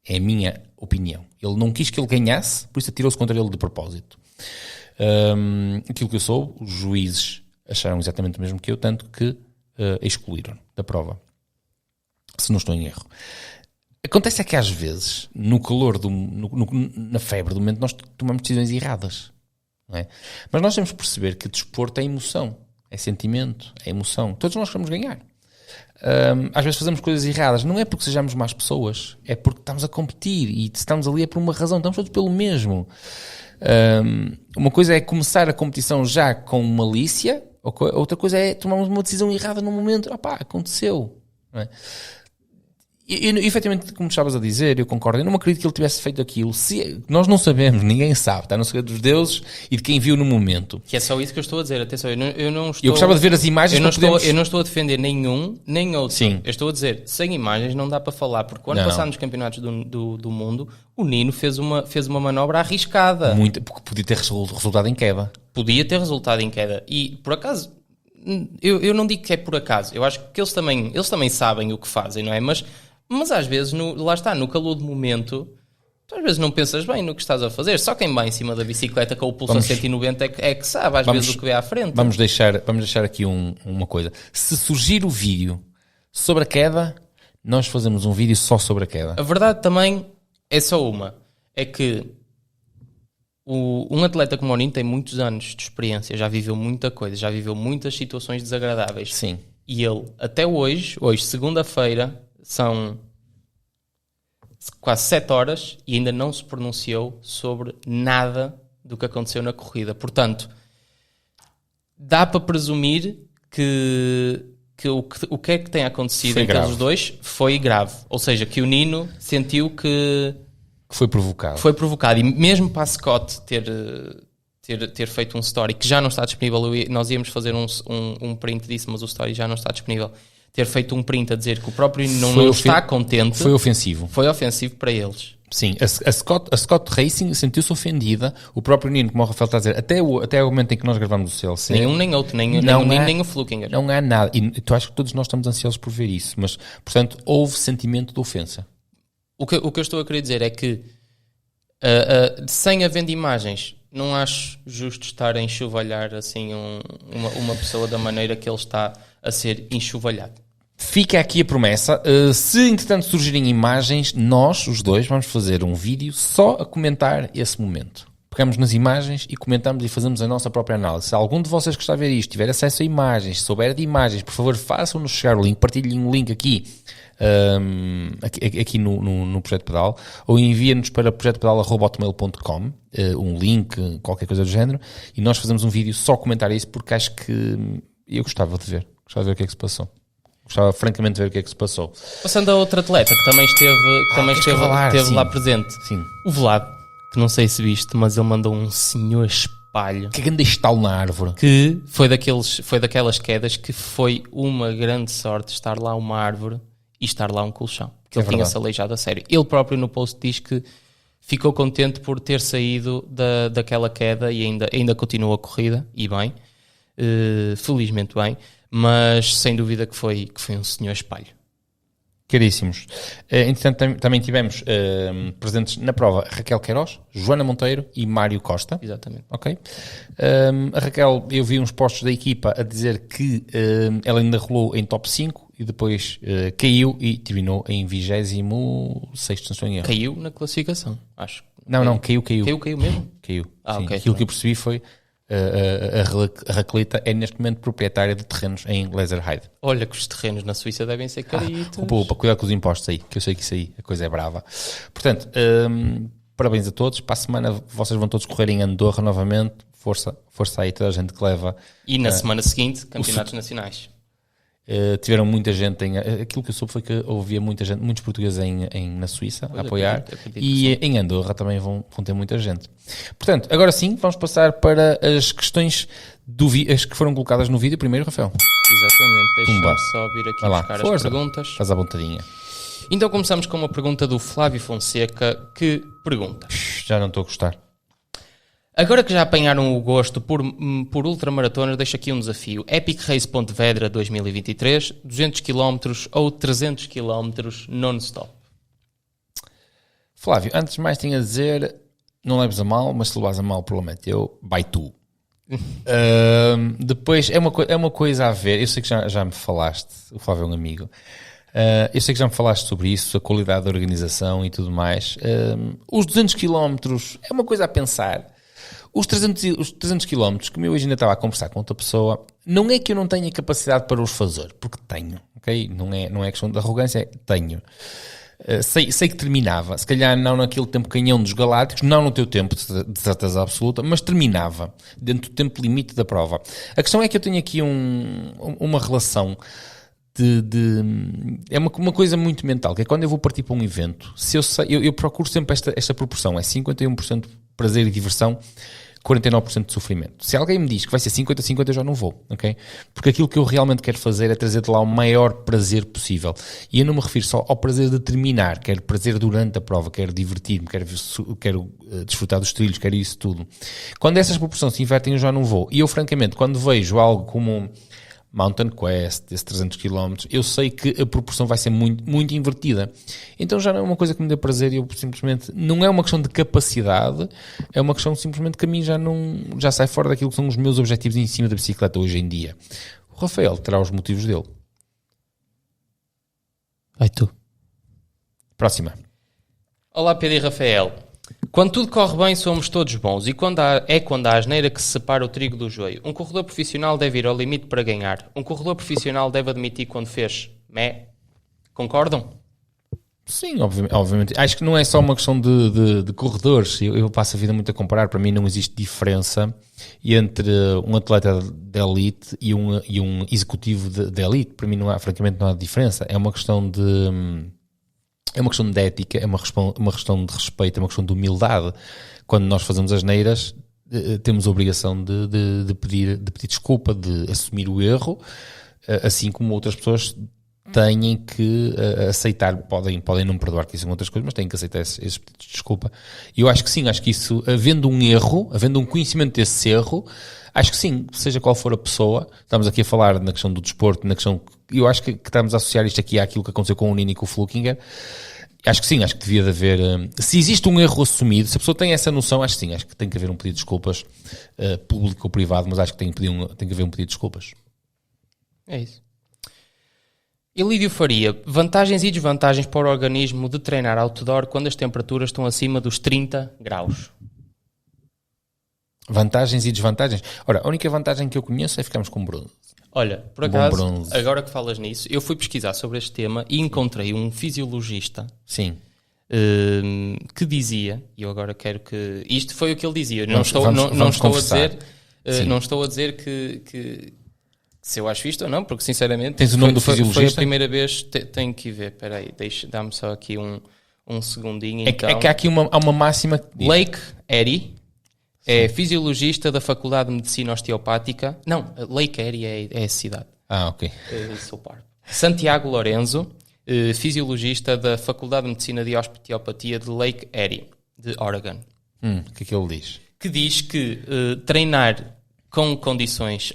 É a minha opinião. Ele não quis que ele ganhasse, por isso atirou-se contra ele de propósito. Aquilo que eu soube, os juízes acharam exatamente o mesmo que eu, tanto que excluíram da prova. Se não estou em erro. Acontece é que às vezes, no calor, na febre do momento, nós tomamos decisões erradas. Não é? Mas nós temos que perceber que desporto é emoção, é sentimento, é emoção. Todos nós queremos ganhar. Às vezes fazemos coisas erradas, não é porque sejamos más pessoas, é porque estamos a competir e estamos ali é por uma razão, estamos todos pelo mesmo. Uma coisa é começar a competição já com malícia, outra coisa é tomarmos uma decisão errada no momento, aconteceu. Não é? E efetivamente, como estavas a dizer, eu concordo, eu não acredito que ele tivesse feito aquilo. Nós não sabemos, ninguém sabe, está no segredo dos deuses e de quem viu no momento. Que é só isso que eu estou a dizer, atenção, eu não estou... Eu gostava de ver as imagens. Eu não estou a defender nenhum, nem outro. Sim. Eu estou a dizer, sem imagens não dá para falar, porque quando passar nos campeonatos do mundo, o Nino fez uma manobra arriscada. Muito, porque podia ter resultado em queda. Podia ter resultado em queda. E, por acaso, eu não digo que é por acaso, eu acho que eles também sabem o que fazem, não é? Mas às vezes, lá está, no calor do momento, tu às vezes não pensas bem no que estás a fazer. Só quem vai em cima da bicicleta com o pulso a 190 é que sabe às vezes o que vê à frente. Vamos deixar aqui uma coisa. Se surgir o vídeo sobre a queda, nós fazemos um vídeo só sobre a queda. A verdade também é só uma. É que um atleta como o Nino tem muitos anos de experiência, já viveu muita coisa, já viveu muitas situações desagradáveis. Sim. E ele, até hoje, segunda-feira, são quase 7 horas e ainda não se pronunciou sobre nada do que aconteceu na corrida. Portanto, dá para presumir que o que é que tem acontecido entre os dois foi grave. Ou seja, que o Nino sentiu que foi provocado. Foi provocado. E mesmo para a Scott ter ter feito um story que já não está disponível. Nós íamos fazer um print disso, mas o story já não está disponível. Ter feito um print a dizer que o próprio Nino não está contente. Foi ofensivo. Foi ofensivo para eles. Sim, a Scott Racing sentiu-se ofendida. O próprio Nino, como o Rafael está a dizer, até o momento em que nós gravamos o CLC. Nem um nem outro, nem o Nino nem o Flukinger. Não há nada. E tu acho que todos nós estamos ansiosos por ver isso. Mas, portanto, houve sentimento de ofensa. O que eu estou a querer dizer é que, sem havendo imagens, não acho justo estar a enxovalhar assim uma pessoa da maneira que ele está a ser enxovalhado. Fica aqui a promessa, se entretanto surgirem imagens, nós, os dois, vamos fazer um vídeo só a comentar esse momento. Pegamos nas imagens e comentamos e fazemos a nossa própria análise. Se algum de vocês que está a ver isto tiver acesso a imagens, se souber de imagens, por favor façam-nos chegar o link, partilhem um link aqui no Projeto Pedal, ou enviem-nos para projetopedal@hotmail.com um link, qualquer coisa do género, e nós fazemos um vídeo só a comentar isso, porque acho que eu gostava de ver o que é que se passou. Gostava francamente de ver o que é que se passou. Passando a outro atleta que também esteve lá presente. Sim. O Vlad, que não sei se viste, mas ele mandou um senhor espalho. Que grande estalo na árvore. Que foi daquelas quedas que foi uma grande sorte estar lá uma árvore e estar lá um colchão. Que ele tinha-se aleijado a sério. Ele próprio no post diz que ficou contente por ter saído daquela queda e ainda continua a corrida, e bem, felizmente bem. Mas sem dúvida que foi um senhor espalho. Caríssimos. Entretanto, também tivemos presentes na prova Raquel Queiroz, Joana Monteiro e Mário Costa. Exatamente. Ok. A Raquel, eu vi uns postos da equipa a dizer que ela ainda rolou em top 5 e depois caiu e terminou em 26º, se não estou em erro. Caiu na classificação, acho. Não, caiu. Caiu mesmo? Caiu. Sim. Okay, aquilo que eu percebi foi... A Raquelita é neste momento proprietária de terrenos em Leatherhead. Olha que os terrenos na Suíça devem ser caritos. Para cuidar com os impostos aí, que eu sei que isso aí, a coisa é brava. Portanto, parabéns a todos. Para a semana vocês vão todos correr em Andorra novamente. Força aí toda a gente que leva. E na semana seguinte, campeonatos nacionais. Tiveram muita gente aquilo que eu soube foi que havia muita gente, muitos portugueses na Suíça a apoiar, e em Andorra também vão ter muita gente. Portanto, agora sim, vamos passar para as questões as que foram colocadas no vídeo primeiro, Rafael. Exatamente, deixa-me só vir aqui buscar as perguntas. Faz à vontadinha. Então começamos com uma pergunta do Flávio Fonseca, que pergunta: já não estou a gostar. Agora que já apanharam o gosto por ultramaratonas, deixo aqui um desafio. Epic Race Pontevedra 2023, 200 km ou 300 km non-stop? Flávio, antes de mais tenho a dizer, não leves a mal, mas se levas a mal, o problema é teu, vai tu. Depois, é uma coisa a ver, eu sei que já me falaste, o Flávio é um amigo, eu sei que já me falaste sobre isso, a qualidade da organização e tudo mais. Os 200 km é uma coisa a pensar. Os 300 km, como eu hoje ainda estava a conversar com outra pessoa, não é que eu não tenha capacidade para os fazer, porque tenho, ok? Não é questão de arrogância, tenho. Sei que terminava, se calhar não naquele tempo canhão dos Galácticos, não no teu tempo, de certeza absoluta, mas terminava, dentro do tempo limite da prova. A questão é que eu tenho aqui uma relação é uma coisa muito mental, que é quando eu vou partir para um evento, se eu procuro sempre esta proporção, é 51% prazer e diversão, 49% de sofrimento. Se alguém me diz que vai ser 50-50, eu já não vou, ok? Porque aquilo que eu realmente quero fazer é trazer de lá o maior prazer possível. E eu não me refiro só ao prazer de terminar, quero prazer durante a prova, quero divertir-me, quero desfrutar dos trilhos, quero isso tudo. Quando essas proporções se invertem, eu já não vou. E eu, francamente, quando vejo algo como Mountain Quest, esses 300 km, eu sei que a proporção vai ser muito, muito invertida. Então já não é uma coisa que me dê prazer, eu simplesmente, não é uma questão de capacidade, é uma questão simplesmente que a mim já sai fora daquilo que são os meus objetivos em cima da bicicleta hoje em dia. O Rafael terá os motivos dele. Vai tu. Próxima. Olá Pedro e Rafael. Quando tudo corre bem, somos todos bons. E quando há asneira que se separa o trigo do joio. Um corredor profissional deve ir ao limite para ganhar. Um corredor profissional deve admitir quando fez meh. Concordam? Sim, obviamente. Acho que não é só uma questão de corredores. Eu passo a vida muito a comparar. Para mim não existe diferença entre um atleta de elite e um executivo de elite. Para mim, francamente, não há diferença. É uma questão de ética, é uma questão de respeito, é uma questão de humildade. Quando nós fazemos asneiras, temos a obrigação de pedir desculpa, de assumir o erro, assim como outras pessoas têm que aceitar, podem não perdoar, que isso são outras coisas, mas têm que aceitar esses pedidos de desculpa. E eu acho que sim, acho que isso, havendo um erro, havendo um conhecimento desse erro, acho que sim, seja qual for a pessoa, estamos aqui a falar na questão do desporto, na questão, eu acho que estamos a associar isto aqui àquilo que aconteceu com o Nini e com o Flukinger. Acho que sim, acho que devia de haver, se existe um erro assumido, se a pessoa tem essa noção, acho que sim, acho que tem que haver um pedido de desculpas, público ou privado, mas acho que tem que haver um pedido de desculpas. É isso. Elídio Faria, vantagens e desvantagens para o organismo de treinar outdoor quando as temperaturas estão acima dos 30 graus? Vantagens e desvantagens? Ora, a única vantagem que eu conheço é ficarmos com bronze. Olha, por acaso, agora que falas nisso, eu fui pesquisar sobre este tema e encontrei um fisiologista. Sim. Que dizia, e eu agora quero que... Isto foi o que ele dizia. Não estou a dizer que se eu acho isto ou não, porque sinceramente... Tens o nome do fisiologista? Foi a primeira vez, tenho que ir ver. Espera aí, dá-me só aqui um segundinho. Então. É que há aqui uma máxima... Lake Erie é fisiologista da Faculdade de Medicina Osteopática. Não, Lake Erie é a cidade. Ok. Santiago Lorenzo, fisiologista da Faculdade de Medicina de Osteopatia de Lake Erie, de Oregon. O que é que ele diz? Que diz que treinar com condições...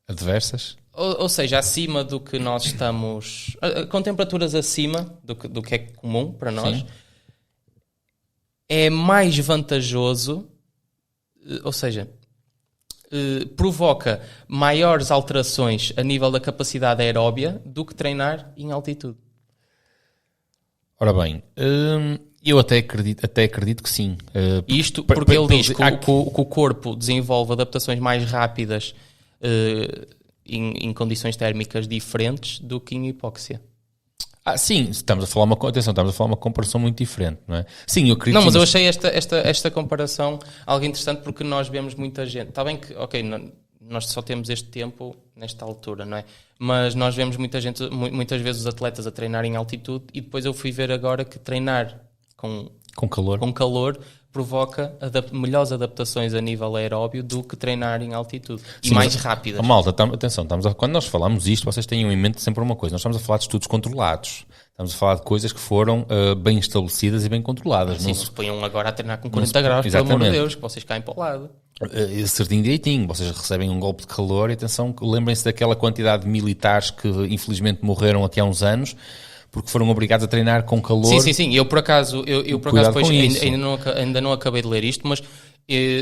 adversas? Ou seja, acima do que nós estamos... com temperaturas acima do que é comum para nós, sim, é mais vantajoso, ou seja, provoca maiores alterações a nível da capacidade aeróbia do que treinar em altitude. Ora bem, eu até acredito que sim. Isto porque ele diz que o corpo desenvolve adaptações mais rápidas em condições térmicas diferentes do que em hipóxia. Sim, estamos a falar uma comparação muito diferente, não é? Sim, eu acredito. Não, mas eu achei esta comparação algo interessante porque nós vemos muita gente. Está bem que, ok, nós só temos este tempo nesta altura, não é? Mas nós vemos muita gente, muitas vezes os atletas a treinar em altitude e depois eu fui ver agora que treinar com calor provoca melhores adaptações a nível aeróbio do que treinar em altitude. Sim, e mais rápidas. Malta, atenção, quando nós falamos isto, vocês tenham em mente sempre uma coisa. Nós estamos a falar de estudos controlados. Estamos a falar de coisas que foram bem estabelecidas e bem controladas. Sim, não se ponham agora a treinar com 40 graus, exatamente, pelo amor de Deus, que vocês caem para o lado. Certinho direitinho, vocês recebem um golpe de calor e atenção, lembrem-se daquela quantidade de militares que infelizmente morreram aqui há uns anos porque foram obrigados a treinar com calor. Sim. Eu por acaso depois ainda não acabei de ler isto, mas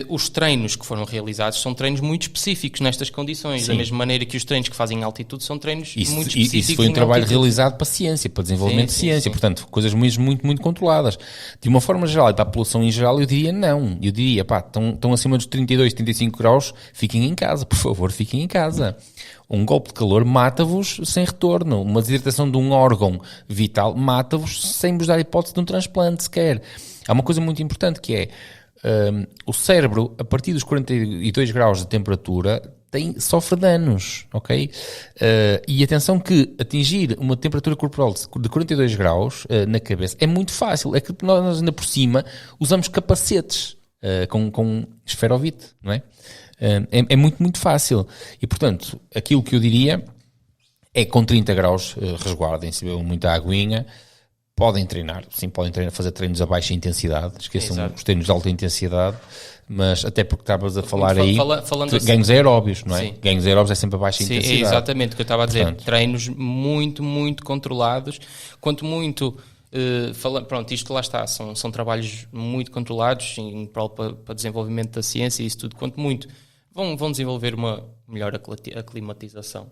os treinos que foram realizados são treinos muito específicos nestas condições. Sim. Da mesma maneira que os treinos que fazem em altitude são treinos muito específicos. Isso foi um trabalho realizado para ciência, para desenvolvimento de ciência. Sim. Portanto, coisas muito, muito controladas. De uma forma geral e para a população em geral, eu diria não. Eu diria, estão acima dos 32, 35 graus, fiquem em casa, por favor, fiquem em casa. Um golpe de calor mata-vos sem retorno. Uma desidratação de um órgão vital mata-vos sem vos dar hipótese de um transplante sequer. Há uma coisa muito importante que é o cérebro, a partir dos 42 graus de temperatura, sofre danos, ok? E atenção que atingir uma temperatura corporal de 42 graus na cabeça é muito fácil. É que nós ainda por cima usamos capacetes com esferovite, não é? É muito, muito fácil. E, portanto, aquilo que eu diria é que com 30 graus resguardem-se, bebam muita aguinha, podem treinar, fazer treinos a baixa intensidade, esqueçam os treinos de alta intensidade, mas até porque estavas a falar falando ganhos aeróbios, não é? Sim. Ganhos aeróbios é sempre a baixa intensidade. É exatamente o que eu estava a dizer. Portanto, treinos muito, muito controlados, quanto muito... pronto, isto lá está, são trabalhos muito controlados para desenvolvimento da ciência e isso tudo, quanto muito vão desenvolver uma melhor aclimatização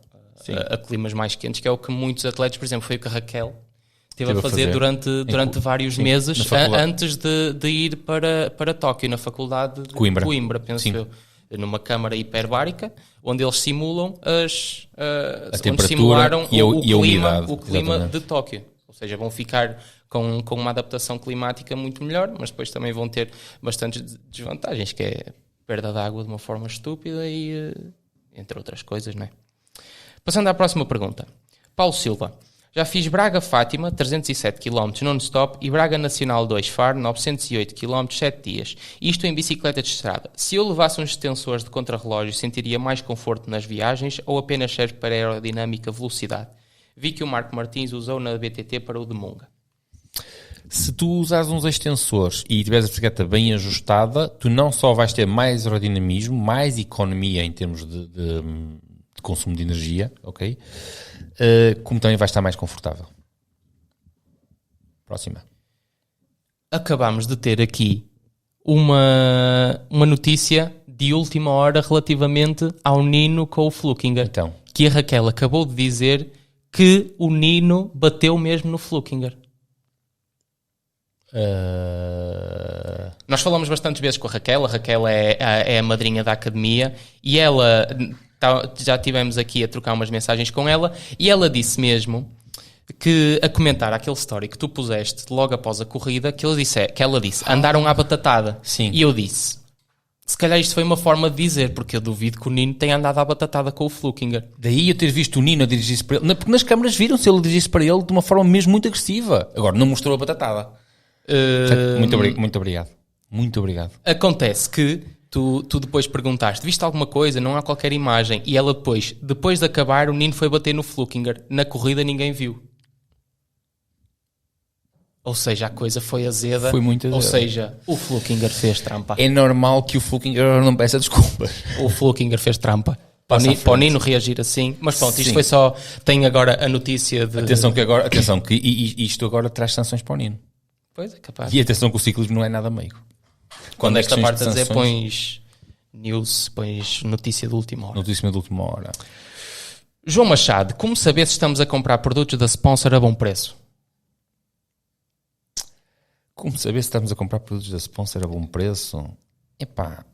a climas mais quentes, que é o que muitos atletas, por exemplo, foi o que a Raquel teve a fazer durante vários meses antes de ir para Tóquio, na faculdade de Coimbra, penso eu, numa câmara hiperbárica, onde eles simulam a temperatura e o clima de Tóquio. Ou seja, vão ficar com uma adaptação climática muito melhor, mas depois também vão ter bastantes desvantagens, que é perda de água de uma forma estúpida e entre outras coisas, não é? Passando à próxima pergunta. Paulo Silva. Já fiz Braga-Fátima, 307 km non-stop, e Braga Nacional 2 Faro, 908 km, 7 dias. Isto em bicicleta de estrada. Se eu levasse uns extensores de contrarrelógio, sentiria mais conforto nas viagens ou apenas serve para aerodinâmica velocidade? Vi que o Marco Martins usou na BTT para o de Munga. Se tu usares uns extensores e tiveres a bicicleta bem ajustada, tu não só vais ter mais aerodinamismo, mais economia em termos de consumo de energia, ok? Como também vais estar mais confortável. Próxima. Acabámos de ter aqui uma notícia de última hora relativamente ao Nino com o Flukinger. Então. Que a Raquel acabou de dizer que o Nino bateu mesmo no Flukinger. Nós falamos bastantes vezes com a Raquel é a madrinha da academia e ela, já tivemos aqui a trocar umas mensagens com ela e ela disse mesmo que, a comentar aquele story que tu puseste logo após a corrida, que ela disse andaram à batatada. Sim. E eu disse, se calhar isto foi uma forma de dizer, porque eu duvido que o Nino tenha andado à batatada com o Flukinger. Daí eu ter visto o Nino a dirigir-se para ele, porque nas câmaras viram-se ele dirigir-se para ele de uma forma mesmo muito agressiva. Agora, não mostrou a batatada. Muito obrigado. Muito obrigado. Acontece que tu depois perguntaste, viste alguma coisa? Não há qualquer imagem. E ela depois de acabar, o Nino foi bater no Flukinger. Na corrida ninguém viu. Ou seja, a coisa foi azeda. Foi muito azeda. Ou seja, o Flukinger fez trampa. É normal que o Flukinger não peça desculpas. O Flukinger fez trampa. Para o Nino reagir assim. Mas pronto, isto foi só... Tem agora a notícia de... Atenção que isto agora traz sanções para o Nino. Pois é, capaz. E atenção que o ciclismo não é nada meigo. Quando esta parte a dizer, pões notícia de última hora. Notícia de última hora. João Machado, como saber se estamos a comprar produtos da sponsor a bom preço? Como saber se estamos a comprar produtos da sponsor a bom preço? Epá,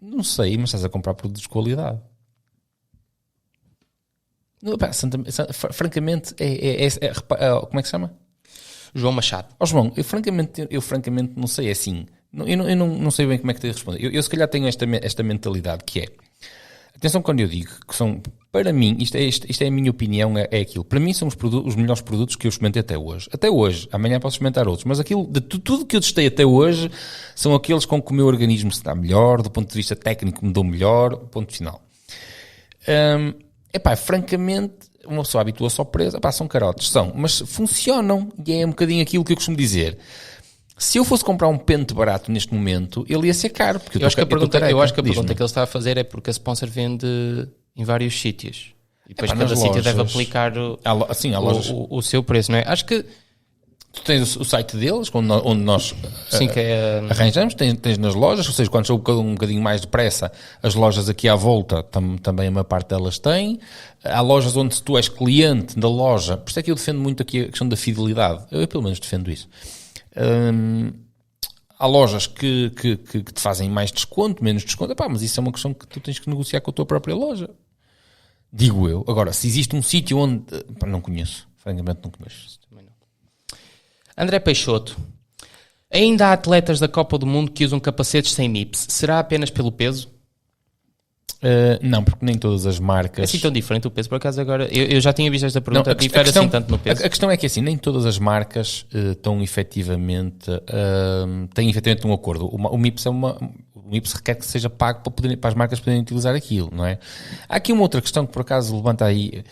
não sei, mas estás a comprar produtos de qualidade. Epá, francamente, como é que se chama? João Machado. João, eu francamente não sei, é assim, eu não sei bem como é que te responder. Eu se calhar tenho esta mentalidade que é, atenção quando eu digo que são, para mim, isto é a minha opinião, é aquilo. Para mim são os melhores produtos que eu experimentei até hoje. Até hoje, amanhã posso experimentar outros, mas aquilo, de tudo que eu testei até hoje, são aqueles com que o meu organismo se dá melhor, do ponto de vista técnico me dou melhor, ponto final. Francamente, uma pessoa habitua-se ao preço, são carotes, mas funcionam, e é um bocadinho aquilo que eu costumo dizer. Se eu fosse comprar um pente barato neste momento, ele ia ser caro. Porque eu acho que a pergunta que ele está a fazer é porque a sponsor vende em vários sítios. E depois cada sítio deve aplicar o seu preço, não é? Acho que tu tens o site deles, onde nós arranjamos, tens nas lojas, ou seja, quando chega um bocadinho mais depressa, as lojas aqui à volta, também uma parte delas têm. Há lojas onde tu és cliente da loja, por isso é que eu defendo muito aqui a questão da fidelidade. Eu pelo menos defendo isso. Há lojas que te fazem mais desconto, menos desconto, mas isso é uma questão que tu tens que negociar com a tua própria loja. Digo eu. Agora, se existe um sítio onde... não conheço. Francamente não conheço. André Peixoto. Ainda há atletas da Copa do Mundo que usam capacetes sem MIPS. Será apenas pelo peso? Não, porque nem todas as marcas... É assim tão diferente o peso, por acaso agora... Eu já tinha visto esta pergunta, difere assim tanto no peso. A questão é que assim, nem todas as marcas têm efetivamente um acordo. O MIPS o MIPS requer que seja pago para as marcas poderem utilizar aquilo, não é? Há aqui uma outra questão que por acaso levanta aí.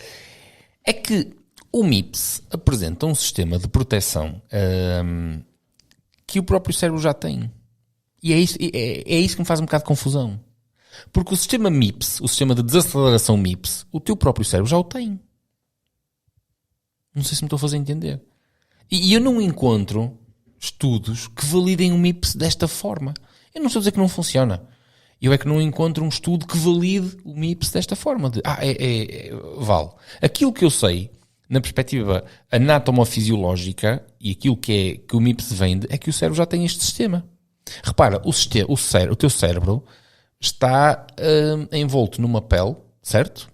É que o MIPS apresenta um sistema de proteção que o próprio cérebro já tem. E é isso que me faz um bocado de confusão. Porque o sistema MIPS, o sistema de desaceleração MIPS, o teu próprio cérebro já o tem. Não sei se me estou a fazer entender. E eu não encontro estudos que validem o MIPS desta forma. Eu não estou a dizer que não funciona. Eu é que não encontro um estudo que valide o MIPS desta forma. Vale. Aquilo que eu sei, na perspectiva anatomofisiológica, e aquilo que o MIPS vende, é que o cérebro já tem este sistema. Repara, o teu cérebro está envolto numa pele, certo?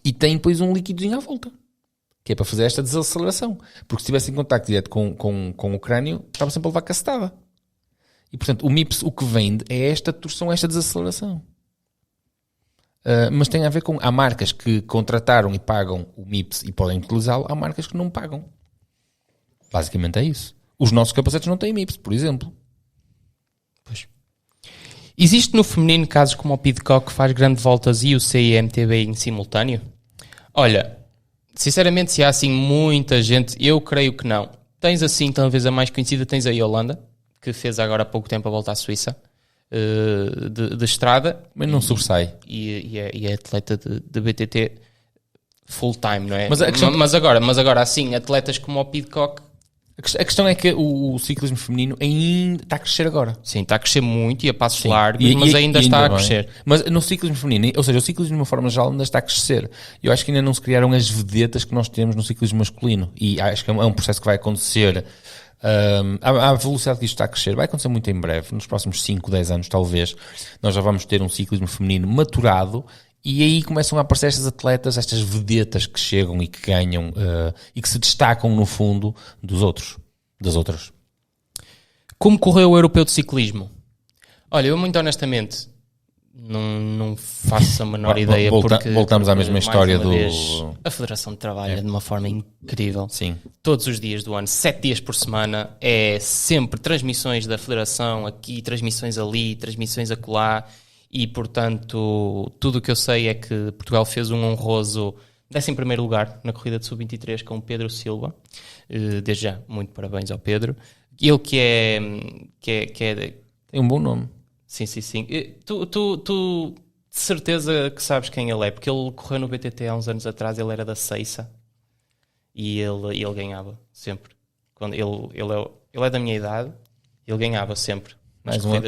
E tem depois um líquidozinho à volta, que é para fazer esta desaceleração. Porque se estivesse em contacto direto com o crânio, estava sempre a levar cacetada. E portanto, o MIPS o que vende é esta torção, esta desaceleração. mas tem a ver com... Há marcas que contrataram e pagam o MIPS e podem utilizá-lo, há marcas que não pagam. Basicamente é isso. Os nossos capacetes não têm MIPS, por exemplo. Pois. Existe no feminino casos como o Pidcock que faz grandes voltas e o CIMTB em simultâneo? Olha, sinceramente, se há assim muita gente, eu creio que não. Tens assim, talvez a mais conhecida, tens a Yolanda, que fez agora há pouco tempo a volta à Suíça, de estrada. Mas não sobressai. E é atleta de BTT full time, não é? Mas agora, assim, atletas como o Pidcock... A questão é que o ciclismo feminino ainda está a crescer agora. Sim, está a crescer muito e a passos largos, mas ainda está a crescer. Mas no ciclismo feminino, ou seja, o ciclismo de uma forma geral ainda está a crescer. Eu acho que ainda não se criaram as vedetas que nós temos no ciclismo masculino. E acho que é um processo que vai acontecer... a velocidade que isto está a crescer vai acontecer muito em breve, nos próximos 5, 10 anos talvez, nós já vamos ter um ciclismo feminino maturado e aí começam a aparecer estas atletas, estas vedetas que chegam e que ganham e que se destacam no fundo das outras. Como correu o Europeu de Ciclismo? Olha, eu muito honestamente não faço a menor ideia. Voltamos à mesma história do... A Federação trabalha de uma forma incrível. Sim. Todos os dias do ano, 7 dias por semana, é sempre transmissões da Federação aqui, transmissões ali, transmissões acolá, e portanto tudo o que eu sei é que Portugal fez um honroso 11º lugar na corrida de Sub-23 com o Pedro Silva. Desde já, muito parabéns ao Pedro. Ele que é... Tem um bom nome. Sim. Tu de certeza que sabes quem ele é, porque ele correu no BTT há uns anos atrás, ele era da Seiça e ele ganhava sempre. Quando ele é da minha idade, ele ganhava sempre.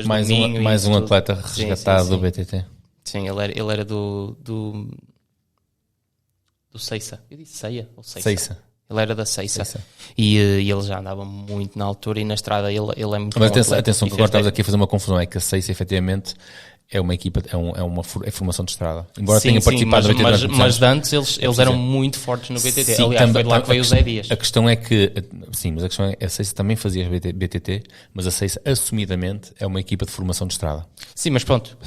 Mais um atleta resgatado do BTT. Sim, ele era do Seiça. Eu disse Ceia ou Seiça? Ele era da Seiça. E ele já andava muito na altura e na estrada ele é muito bom. Mas atenção que agora estamos aqui a fazer uma confusão. É que a Seiça efetivamente é uma equipa, é formação de estrada. Embora tenha participado do BTT. Mas antes eles eram muito fortes no BTT. Sim, aliás, foi de lá que veio o Zé Dias. A questão é que, sim, mas a questão é que a Seiça também fazia BTT, mas a Seiça assumidamente é uma equipa de formação de estrada. Sim, mas pronto,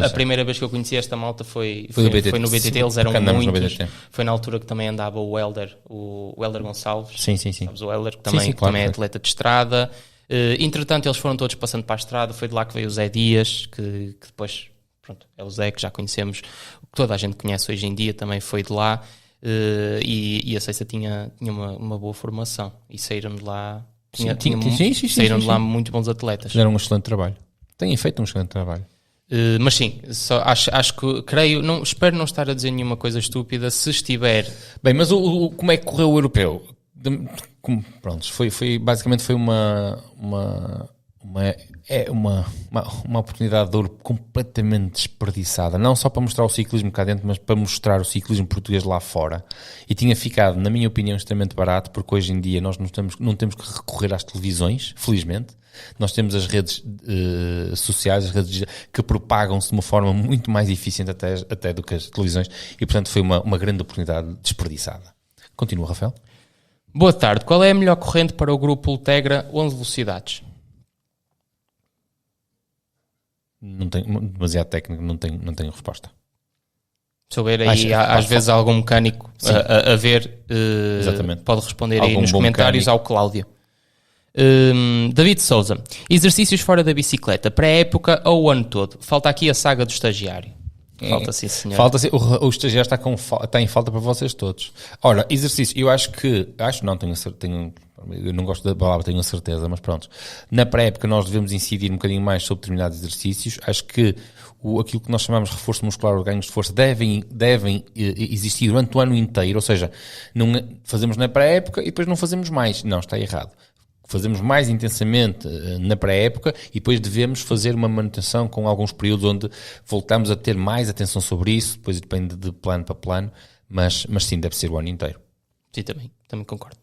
a primeira vez que eu conheci esta malta foi no BTT, eles eram muitos. Foi na altura que também andava o Helder Gonçalves. Sim. Sabes o Helder, que também é atleta de estrada. Entretanto, eles foram todos passando para a estrada. Foi de lá que veio o Zé Dias, que depois, pronto, é o Zé que já conhecemos, que toda a gente conhece hoje em dia, também foi de lá. E a Seiça tinha uma boa formação e saíram de lá. Saíram de lá muito bons atletas. Fizeram um excelente trabalho. Têm feito um excelente trabalho. Mas sim, só acho que creio, espero não estar a dizer nenhuma coisa estúpida. Se estiver bem, mas como é que correu o europeu? Pronto, basicamente foi uma oportunidade de ouro completamente desperdiçada, não só para mostrar o ciclismo cá dentro, mas para mostrar o ciclismo português lá fora. E tinha ficado, na minha opinião, extremamente barato, porque hoje em dia nós não temos que recorrer às televisões, felizmente. Nós temos as redes sociais, as redes que propagam-se de uma forma muito mais eficiente até do que as televisões, e portanto foi uma grande oportunidade desperdiçada. Continua, Rafael. Boa tarde. Qual é a melhor corrente para o grupo Ultegra 11 velocidades? Não tenho demasiado técnico, não tenho resposta. Se houver aí, às vezes, algum mecânico a ver, pode responder aí nos comentários ao Cláudio. David Souza. Exercícios fora da bicicleta, pré-época ou o ano todo? Falta aqui a saga do estagiário. Falta sim, senhor. O estagiário está em falta para vocês todos. Ora, exercício, eu eu não gosto da palavra, tenho a certeza, mas pronto. Na pré-época nós devemos incidir um bocadinho mais sobre determinados exercícios. Acho que aquilo que nós chamamos de reforço muscular ou ganhos de força devem existir durante o ano inteiro, ou seja, não fazemos na pré-época e depois não fazemos mais. Não, está errado. Fazemos mais intensamente na pré-época e depois devemos fazer uma manutenção com alguns períodos onde voltamos a ter mais atenção sobre isso, depois depende de plano para plano, mas sim, deve ser o ano inteiro. Sim, também concordo.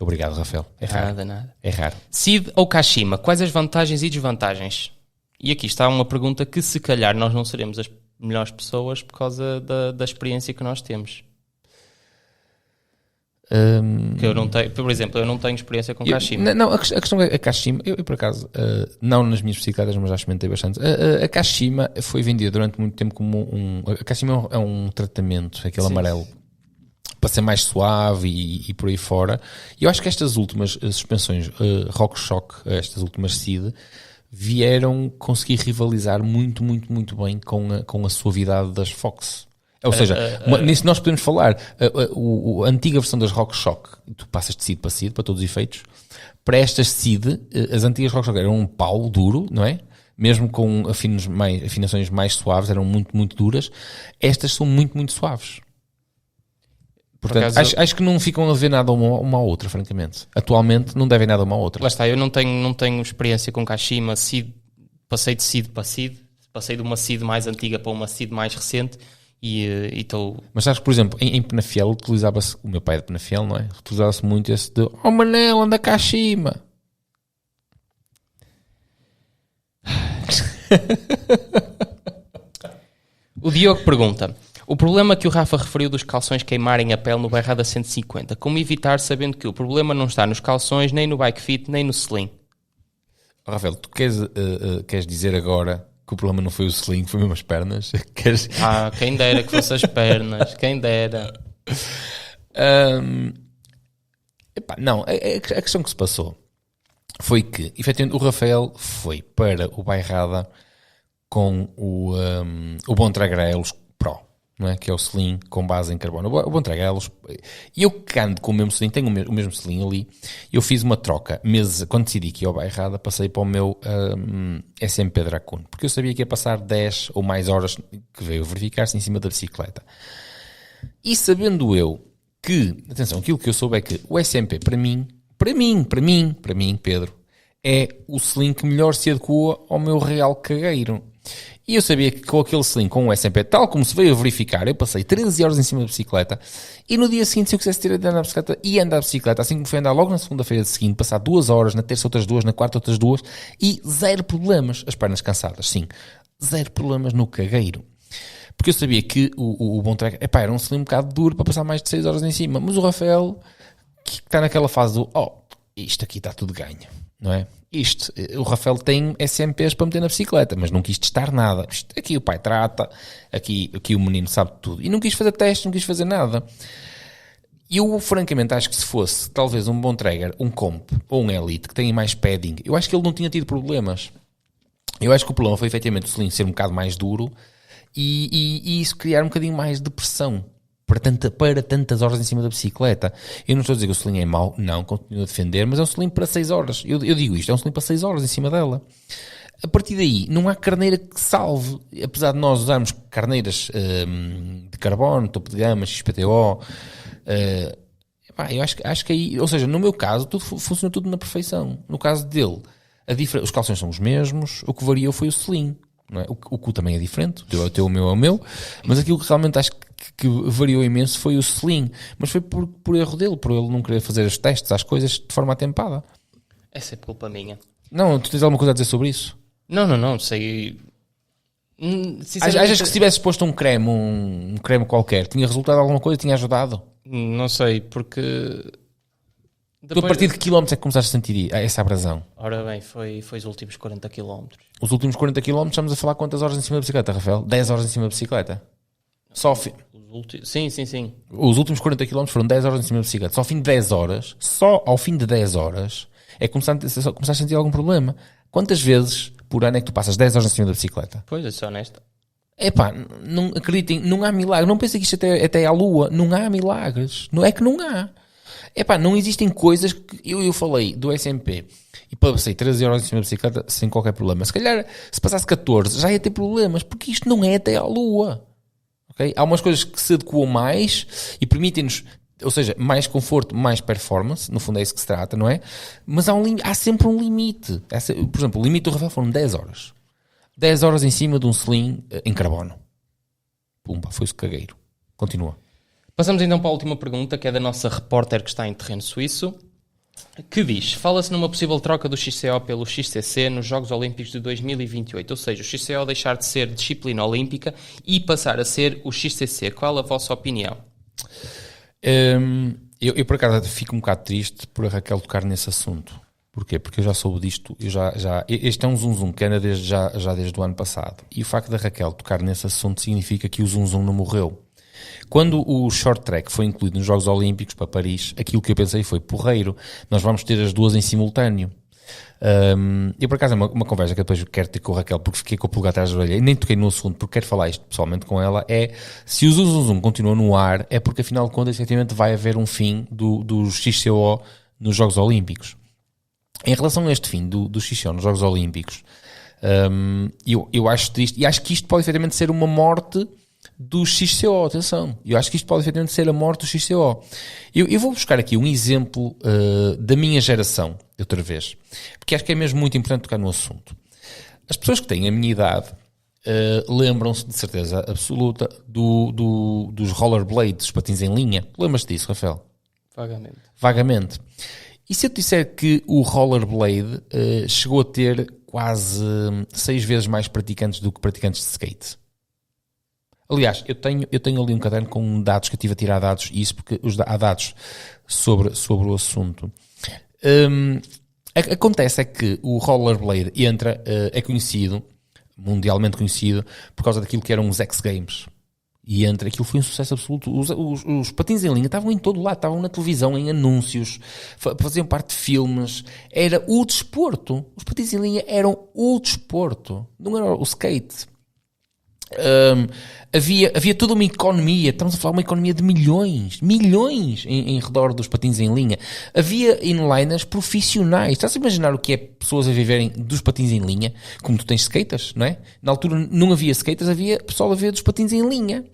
Obrigado, Rafael. É raro. Nada. É raro. Cid ou Kashima, quais as vantagens e desvantagens? E aqui está uma pergunta que se calhar nós não seremos as melhores pessoas por causa da experiência que nós temos. Que eu não tenho, por exemplo, eu não tenho experiência com Kashima. Não, a questão é a Kashima, eu por acaso, não nas minhas bicicletas, mas já experimentei bastante. A Kashima foi vendida durante muito tempo como a Kashima é um tratamento, aquele amarelo, para ser mais suave e por aí fora. E eu acho que estas últimas suspensões RockShox, estas últimas SID, vieram conseguir rivalizar muito, muito, muito bem com a suavidade das Fox. Ou seja, nisso nós podemos falar, a antiga versão das RockShox, tu passas de SID para SID, para todos os efeitos. Para estas SID, as antigas RockShox eram um pau duro, não é? Mesmo com afinações mais suaves, eram muito, muito duras. Estas são muito, muito suaves. Portanto, acho que não ficam a ver nada uma à outra, francamente. Atualmente não devem nada uma à outra. Lá está, eu não tenho experiência com Kashima, SID, passei de SID para SID, passei de uma SID mais antiga para uma SID mais recente. Mas sabes que, por exemplo, em Penafiel utilizava-se, o meu pai é de Penafiel, não é? Utilizava-se muito esse de Manel, anda Kashima. O Diogo pergunta: o problema que o Rafa referiu dos calções queimarem a pele no Bairrada 150, como evitar sabendo que o problema não está nos calções, nem no bike fit, nem no sling? Rafael, tu queres dizer agora que o problema não foi o sling, foi mesmo as pernas? Quem dera que fosse as pernas, quem dera. Não, a questão que se passou foi que, efetivamente, o Rafael foi para o Bairrada com o Bontrager Pro, não é? Que é o sling com base em carbono. O Bontrager, e eu que ando com o mesmo sling, tenho o mesmo sling ali, eu fiz uma troca, quando decidi que ia ao Bairrada, passei para o meu SMP Dracon, porque eu sabia que ia passar 10 ou mais horas, que veio verificar-se em cima da bicicleta. E sabendo eu que, atenção, aquilo que eu soube é que o SMP, para mim, Pedro, é o sling que melhor se adequa ao meu real cagueiro. E eu sabia que com aquele sling, com o SMP, tal como se veio a verificar, eu passei 13 horas em cima da bicicleta, e no dia seguinte, se eu quisesse ter de andar na bicicleta, ia andar a bicicleta, assim como foi andar logo na segunda-feira seguinte, passar 2 horas, na terça outras 2, na quarta outras 2, e 0 problemas, as pernas cansadas, sim, 0 problemas no cagueiro. Porque eu sabia que o Bontrager, era um sling um bocado duro para passar mais de 6 horas em cima, mas o Rafael, que está naquela fase do, isto aqui está tudo ganho, não é? O Rafael tem SMPs para meter na bicicleta, mas não quis testar nada. Aqui o pai trata, aqui o menino sabe tudo. E não quis fazer testes, não quis fazer nada. E eu, francamente, acho que se fosse talvez um Bontrager, um Comp ou um Elite que tenha mais padding, eu acho que ele não tinha tido problemas. Eu acho que o problema foi efetivamente o sling ser um bocado mais duro e isso criar um bocadinho mais de pressão para tantas horas em cima da bicicleta. Eu não estou a dizer que o sling é mau, não, continuo a defender, mas é um sling para 6 horas. Eu digo isto, é um sling para 6 horas em cima dela. A partir daí, não há carneira que salve. Apesar de nós usarmos carneiras de carbono, topo de gama, XPTO, eu acho que aí, ou seja, no meu caso, funciona tudo na perfeição. No caso dele, os calções são os mesmos, o que variou foi o sling. Não é? O cu também é diferente, o teu, o meu é o meu, mas aquilo que realmente acho que variou imenso foi o sling, mas foi por erro dele, por ele não querer fazer os testes às coisas de forma atempada. É sempre culpa minha. Não, tu tens alguma coisa a dizer sobre isso? Não sei. Achas que se tivesse posto um creme qualquer, tinha resultado alguma coisa, tinha ajudado? Não sei, porque... Tu a partir de que quilómetros é que começaste a sentir essa abrasão? Ora bem, foi os últimos 40 km. Os últimos 40 km estamos a falar quantas horas em cima da bicicleta, Rafael? 10 horas em cima da bicicleta? Sim. Os últimos 40 km foram 10 horas em cima da bicicleta. Só ao fim de 10 horas é que começaste a sentir algum problema. Quantas vezes por ano é que tu passas 10 horas em cima da bicicleta? Pois, eu sou honesto. Não acreditem, não há milagre. Não pensem que isto até é à lua. Não há milagres. Não é que não há. Não existem coisas que eu falei do SMP e passei 13 horas em cima da bicicleta sem qualquer problema. Se calhar, se passasse 14, já ia ter problemas, porque isto não é até à lua. Okay? Há umas coisas que se adequam mais e permitem-nos, ou seja, mais conforto, mais performance, no fundo é isso que se trata, não é? Mas há sempre um limite. Por exemplo, o limite do Rafael foram 10 horas. 10 horas em cima de um sling em carbono. Pumba, foi-se cagueiro. Continua. Passamos então para a última pergunta, que é da nossa repórter que está em terreno suíço, que diz: fala-se numa possível troca do XCO pelo XCC nos Jogos Olímpicos de 2028, ou seja, o XCO deixar de ser disciplina olímpica e passar a ser o XCC. Qual a vossa opinião? Eu por acaso fico um bocado triste por a Raquel tocar nesse assunto. Porquê? Porque eu já soube disto, este é um zum que anda desde o ano passado. E o facto da Raquel tocar nesse assunto significa que o zum não morreu. Quando o short track foi incluído nos Jogos Olímpicos para Paris, aquilo que eu pensei foi, porreiro, nós vamos ter as duas em simultâneo. Eu por acaso é uma conversa que depois quero ter com a Raquel, porque fiquei com o pulgar atrás da orelha e nem toquei no assunto, porque quero falar isto pessoalmente com ela, é se o zum continua no ar, é porque afinal de contas efetivamente vai haver um fim do XCO nos Jogos Olímpicos. Em relação a este fim do XCO nos Jogos Olímpicos, eu acho triste, e acho que isto pode efetivamente ser uma morte do XCO, atenção, eu acho que isto pode efetivamente ser a morte do XCO. Eu vou buscar aqui um exemplo da minha geração, outra vez, porque acho que é mesmo muito importante tocar no assunto. As pessoas que têm a minha idade lembram-se de certeza absoluta dos rollerblades, os patins em linha. Lembras-te disso, Rafael? Vagamente. E se eu te disser que o rollerblade chegou a ter quase 6 vezes mais praticantes do que praticantes de skate? Aliás, eu tenho ali um caderno com dados que eu estive a tirar dados, e isso porque há dados sobre o assunto. Acontece é que o rollerblade é conhecido, mundialmente conhecido, por causa daquilo que eram os X Games. E aquilo foi um sucesso absoluto. Os patins em linha estavam em todo lado, estavam na televisão, em anúncios, faziam parte de filmes. Era o desporto. Os patins em linha eram o desporto, não era o skate. Havia toda uma economia, estamos a falar de uma economia de milhões em redor dos patins em linha. Havia inliners profissionais. Estás a imaginar o que é pessoas a viverem dos patins em linha? Como tu tens skaters, não é? Na altura não havia skaters, havia pessoal a ver dos patins em linha.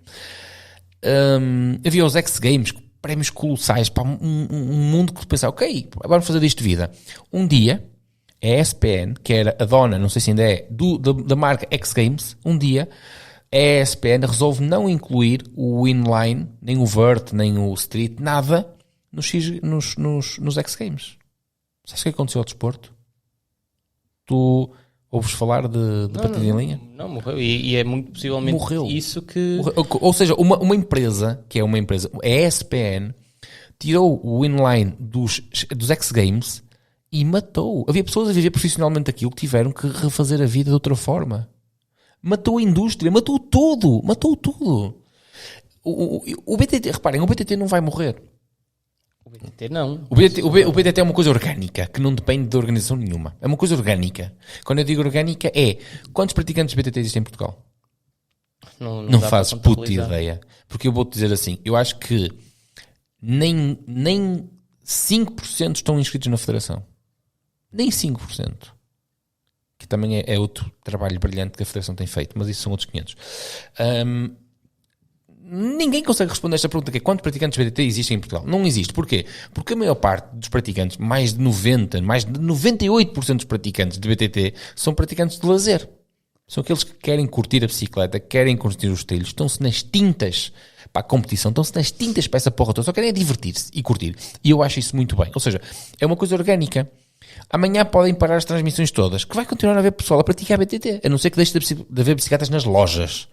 Havia os X Games, prémios colossais, para um mundo que tu pensava, ok, vamos fazer disto vida. Um dia, a ESPN, que era a dona, não sei se ainda é, da marca X Games, um dia a ESPN resolve não incluir o inline, nem o vert, nem o street, nada nos X Games. Sabes o que aconteceu ao desporto? Tu ouves falar de patins em linha? Não, morreu. E é muito possivelmente isso que... Morreu. Ou seja, uma empresa, que é uma empresa, a ESPN, tirou o inline dos X Games e matou. Havia pessoas a viver profissionalmente aquilo que tiveram que refazer a vida de outra forma. Matou a indústria, matou tudo. O BTT, reparem, o BTT não vai morrer. O BTT não. O BTT é uma coisa orgânica, que não depende de organização nenhuma. É uma coisa orgânica. Quando eu digo orgânica é, quantos praticantes de BTT existem em Portugal? Não fazes puta ideia. Porque eu vou-te dizer assim, eu acho que nem 5% estão inscritos na federação. Nem 5%. Que também é outro trabalho brilhante que a Federação tem feito, mas isso são outros 500. Ninguém consegue responder esta pergunta, que é quantos praticantes de BTT existem em Portugal? Não existe. Porquê? Porque a maior parte dos praticantes, mais de 98% dos praticantes de BTT são praticantes de lazer. São aqueles que querem curtir a bicicleta, querem curtir os trilhos, estão-se nas tintas para a competição, estão-se nas tintas para essa porra toda, só querem divertir-se e curtir. E eu acho isso muito bem. Ou seja, é uma coisa orgânica. Amanhã podem parar as transmissões todas, que vai continuar a haver pessoal a praticar BTT, a não ser que deixe de haver bicicletas nas lojas.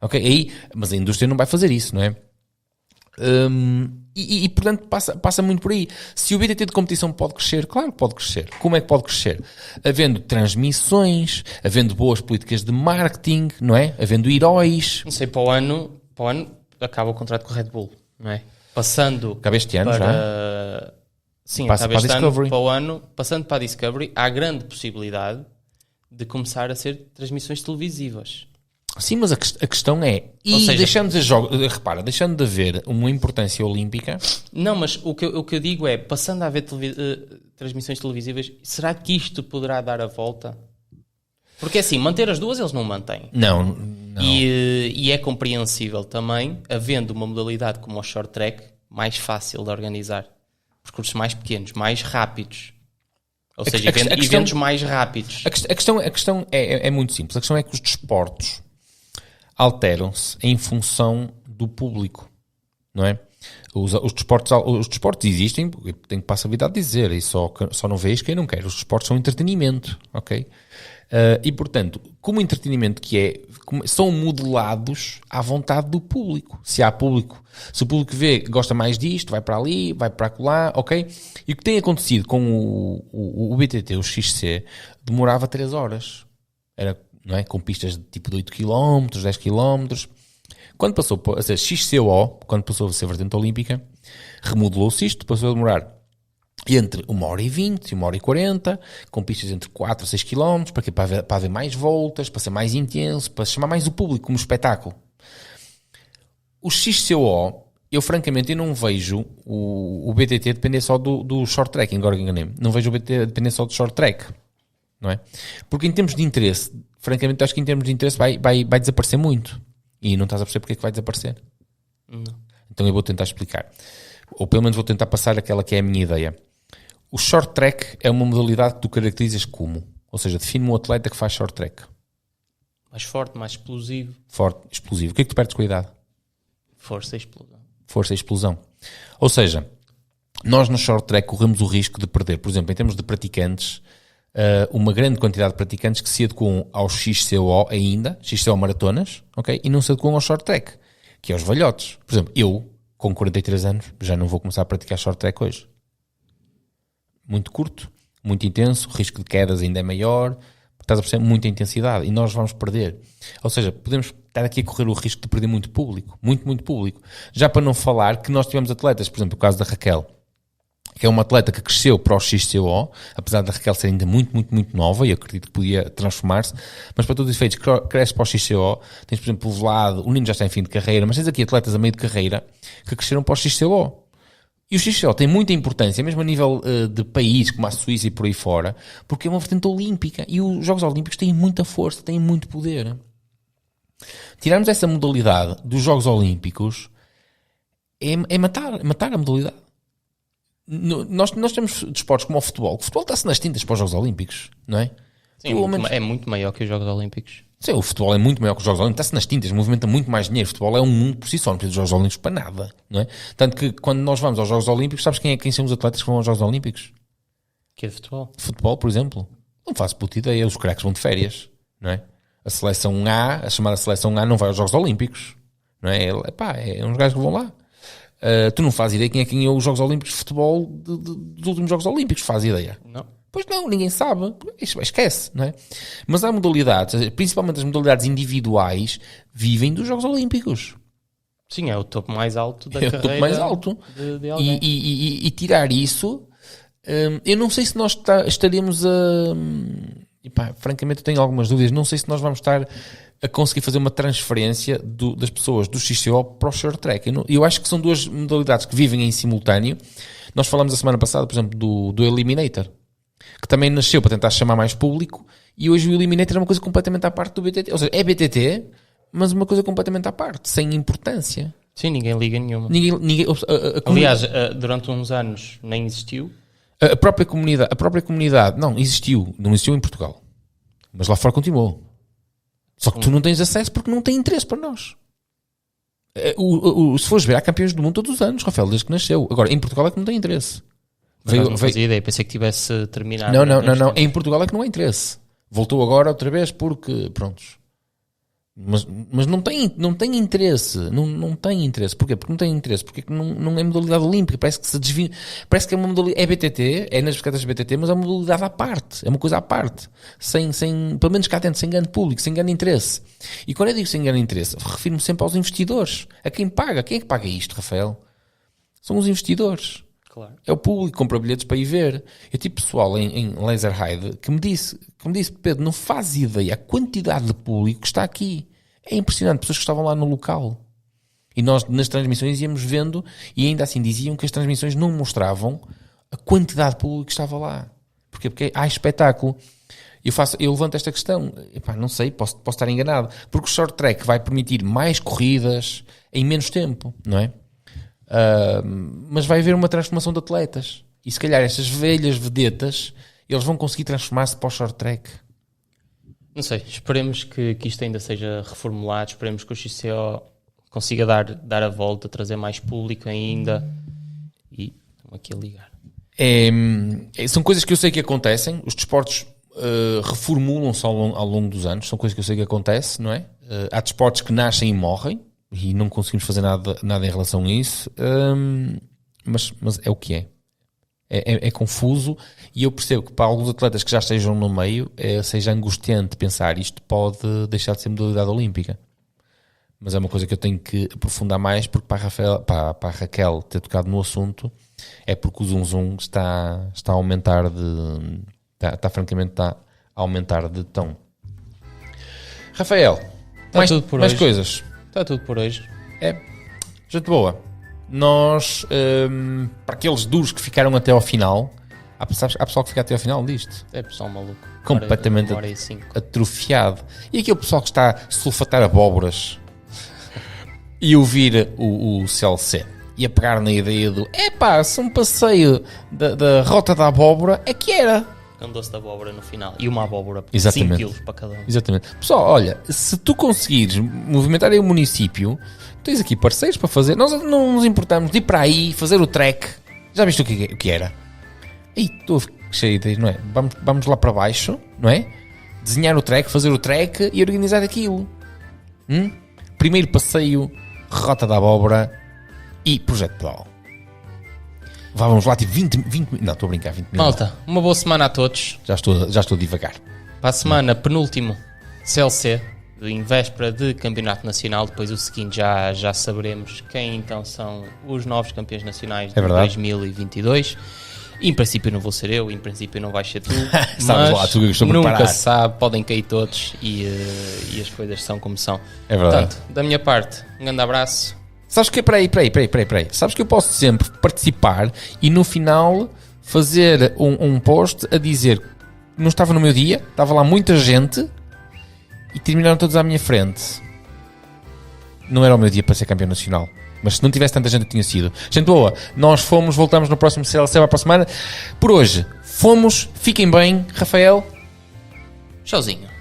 Ok? Aí, mas a indústria não vai fazer isso, não é? Portanto passa muito por aí. Se o BTT de competição pode crescer, claro que pode crescer. Como é que pode crescer? Havendo transmissões, havendo boas políticas de marketing, não é? Havendo heróis. Não sei, para o ano acaba o contrato com a Red Bull, não é? Passando acaba este ano já? Sim, acaba este ano, para o ano, passando para a Discovery, há grande possibilidade de começar a ser transmissões televisivas. Sim, mas a questão é... deixando de haver uma importância olímpica... Não, mas o que eu digo é, passando a haver transmissões televisivas, será que isto poderá dar a volta? Porque assim, manter as duas eles não mantêm. Não. E é compreensível também, havendo uma modalidade como o short track, mais fácil de organizar. Percursos mais pequenos, mais rápidos. Ou seja, eventos mais rápidos. A questão é muito simples. A questão é que os desportos alteram-se em função do público, não é? Os desportos existem, tenho que passar a vida a dizer, e só não vejo quem não quer. Os desportos são entretenimento, ok? E, portanto, como entretenimento que é, são modelados à vontade do público. Se há público, se o público vê que gosta mais disto, vai para ali, vai para acolá, ok? E o que tem acontecido com o BTT, o XC, demorava 3 horas. Era, não é? Com pistas de tipo de 8 km, 10 km. Quando passou a ser XCO, quando passou a ser vertente olímpica, remodelou-se isto, passou a demorar entre 1h20 e 1h40, com pistas entre 4 a 6 km, para haver mais voltas, para ser mais intenso, para chamar mais o público como espetáculo. O XCO, eu francamente eu não vejo o BTT depender só do short track, agora que enganei-me. Não vejo o BTT depender só do short track, não é? Porque em termos de interesse, francamente acho que em termos de interesse vai desaparecer muito. E não estás a perceber porque é que vai desaparecer. Não. Então eu vou tentar explicar. Ou pelo menos vou tentar passar aquela que é a minha ideia. O short track é uma modalidade que tu caracterizas como? Ou seja, define-me um atleta que faz short track. Mais forte, mais explosivo. Forte, explosivo. O que é que tu perdes com a idade? Força e explosão. Força e explosão. Ou seja, nós no short track corremos o risco de perder, por exemplo, em termos de praticantes, uma grande quantidade de praticantes que se adequam ao XCO ainda, XCO maratonas, ok? E não se adequam ao short track, que é os velhotes. Por exemplo, eu, com 43 anos, já não vou começar a praticar short track hoje. Muito curto, muito intenso, o risco de quedas ainda é maior, estás a perceber, muita intensidade, e nós vamos perder. Ou seja, podemos estar aqui a correr o risco de perder muito público, muito público. Já para não falar que nós tivemos atletas, por exemplo, o caso da Raquel, que é uma atleta que cresceu para o XCO, apesar da Raquel ser ainda muito nova, e eu acredito que podia transformar-se, mas para todos os efeitos, cresce para o XCO, tens, por exemplo, o Velado, o Nino já está em fim de carreira, mas tens aqui atletas a meio de carreira que cresceram para o XCO. E o XCO tem muita importância, mesmo a nível de país, como a Suíça e por aí fora, porque é uma vertente olímpica, e os Jogos Olímpicos têm muita força, têm muito poder. Tirarmos essa modalidade dos Jogos Olímpicos é matar a modalidade. Nós temos desportos como o futebol. O futebol está-se nas tintas para os Jogos Olímpicos, não é? Sim, é muito maior que os Jogos Olímpicos. Sim, o futebol é muito maior que os Jogos Olímpicos, está-se nas tintas, movimenta muito mais dinheiro. O futebol é um mundo por si só, não precisa dos Jogos Olímpicos para nada, não é? Tanto que quando nós vamos aos Jogos Olímpicos, sabes quem são os atletas que vão aos Jogos Olímpicos? Que é de futebol? Futebol, por exemplo. Não faço puta ideia, os craques vão de férias, não é? A seleção A, a chamada seleção A, não vai aos Jogos Olímpicos, não é? É uns gajos que vão lá. Tu não fazes ideia quem é que ganhou os Jogos Olímpicos de futebol dos últimos Jogos Olímpicos, faz ideia? Não. Pois não, ninguém sabe, esquece, não é? Mas há modalidades, principalmente as modalidades individuais, vivem dos Jogos Olímpicos. Sim, é o topo mais alto da carreira. É o topo mais alto. De alguém. E tirar isso, eu não sei se nós estaríamos a... francamente eu tenho algumas dúvidas, não sei se nós vamos estar a conseguir fazer uma transferência das pessoas do XCO para o short track. Eu acho que são duas modalidades que vivem em simultâneo. Nós falamos a semana passada, por exemplo, do Eliminator, que também nasceu para tentar chamar mais público, e hoje o Eliminator é uma coisa completamente à parte do BTT. Ou seja, é BTT, mas uma coisa completamente à parte, sem importância. Sim, ninguém liga nenhuma. Aliás, durante uns anos nem existiu. A própria comunidade não existiu em Portugal, mas lá fora continuou. Só que tu não tens acesso porque não tem interesse para nós. Se fores ver, há campeões do mundo todos os anos, Rafael, desde que nasceu. Agora, em Portugal é que não tem interesse. Não fazia ideia, pensei que tivesse terminado. Não. Em Portugal é que não há interesse. Voltou agora outra vez porque, prontos. Mas não tem interesse. Não tem interesse. Porquê? Porque não tem interesse. Porque não é modalidade olímpica. Parece que se desvia. Parece que é uma modalidade. É BTT, é nas bicicletas BTT, mas é uma modalidade à parte. É uma coisa à parte. Pelo menos cá dentro, sem grande público, sem grande interesse. E quando eu digo sem grande interesse, refiro-me sempre aos investidores. A quem paga. Quem é que paga isto, Rafael? São os investidores. Claro. É o público que compra bilhetes para ir ver. Eu tive pessoal em Laserheide que me disse, Pedro, não faz ideia a quantidade de público que está aqui. É impressionante, pessoas que estavam lá no local. E nós nas transmissões íamos vendo, e ainda assim diziam que as transmissões não mostravam a quantidade de público que estava lá. Porquê? Porque há espetáculo. Eu levanto esta questão, não sei, posso estar enganado, porque o short track vai permitir mais corridas em menos tempo, não é? Mas vai haver uma transformação de atletas, e se calhar estas velhas vedetas eles vão conseguir transformar-se para o short track. Não sei, esperemos que isto ainda seja reformulado, esperemos que o XCO consiga dar a volta, trazer mais público ainda, e estamos aqui a ligar. São coisas que eu sei que acontecem. Os desportos reformulam-se ao longo dos anos, são coisas que eu sei que acontece, não é? Há desportos que nascem e morrem e não conseguimos fazer nada em relação a isso, mas é o que é. É confuso, e eu percebo que para alguns atletas que já estejam no meio seja angustiante pensar isto pode deixar de ser modalidade olímpica. Mas é uma coisa que eu tenho que aprofundar mais, porque para a Raquel ter tocado no assunto é porque o Zum está a aumentar francamente a aumentar de tom. Rafael, mais coisas. Está tudo por hoje. Gente boa. Nós, para aqueles duros que ficaram até ao final, há pessoal que fica até ao final disto. É pessoal maluco. Completamente atrofiado. E aquele pessoal que está a sulfatar abóboras e ouvir o CLC e a pegar na ideia do se um passeio da rota da abóbora é que era. Um doce de abóbora no final. E uma abóbora por 5 quilos para cada um. Exatamente. Pessoal, olha, se tu conseguires movimentar aí o município, tens aqui parceiros para fazer. Nós não nos importamos de ir para aí, fazer o trek. Já viste o que era? Aí estou cheio de ideias, não é? Vamos lá para baixo, não é? Desenhar o trek, fazer o trek e organizar aquilo. Primeiro passeio, rota da abóbora e projeto pedal. Vamos lá, tipo 20 não, estou a brincar, 20 minutos. Malta, uma boa semana a todos. Já estou devagar. Para a semana, penúltimo CLC, em véspera de Campeonato Nacional. Depois o seguinte já saberemos quem então são os novos campeões nacionais de 2022. Em princípio não vou ser eu, em princípio não vais ser tu. Sabes lá, tu que estou nunca preparar. se sabe, podem cair todos e as coisas são como são. É verdade. Portanto, da minha parte, um grande abraço. Sabes que, peraí. Sabes que eu posso sempre participar e no final fazer um post a dizer que não estava no meu dia, estava lá muita gente e terminaram todos à minha frente. Não era o meu dia para ser campeão nacional, mas se não tivesse tanta gente eu tinha sido. Gente boa, nós voltamos no próximo CLC para a semana. Por hoje, fiquem bem, Rafael. Tchauzinho.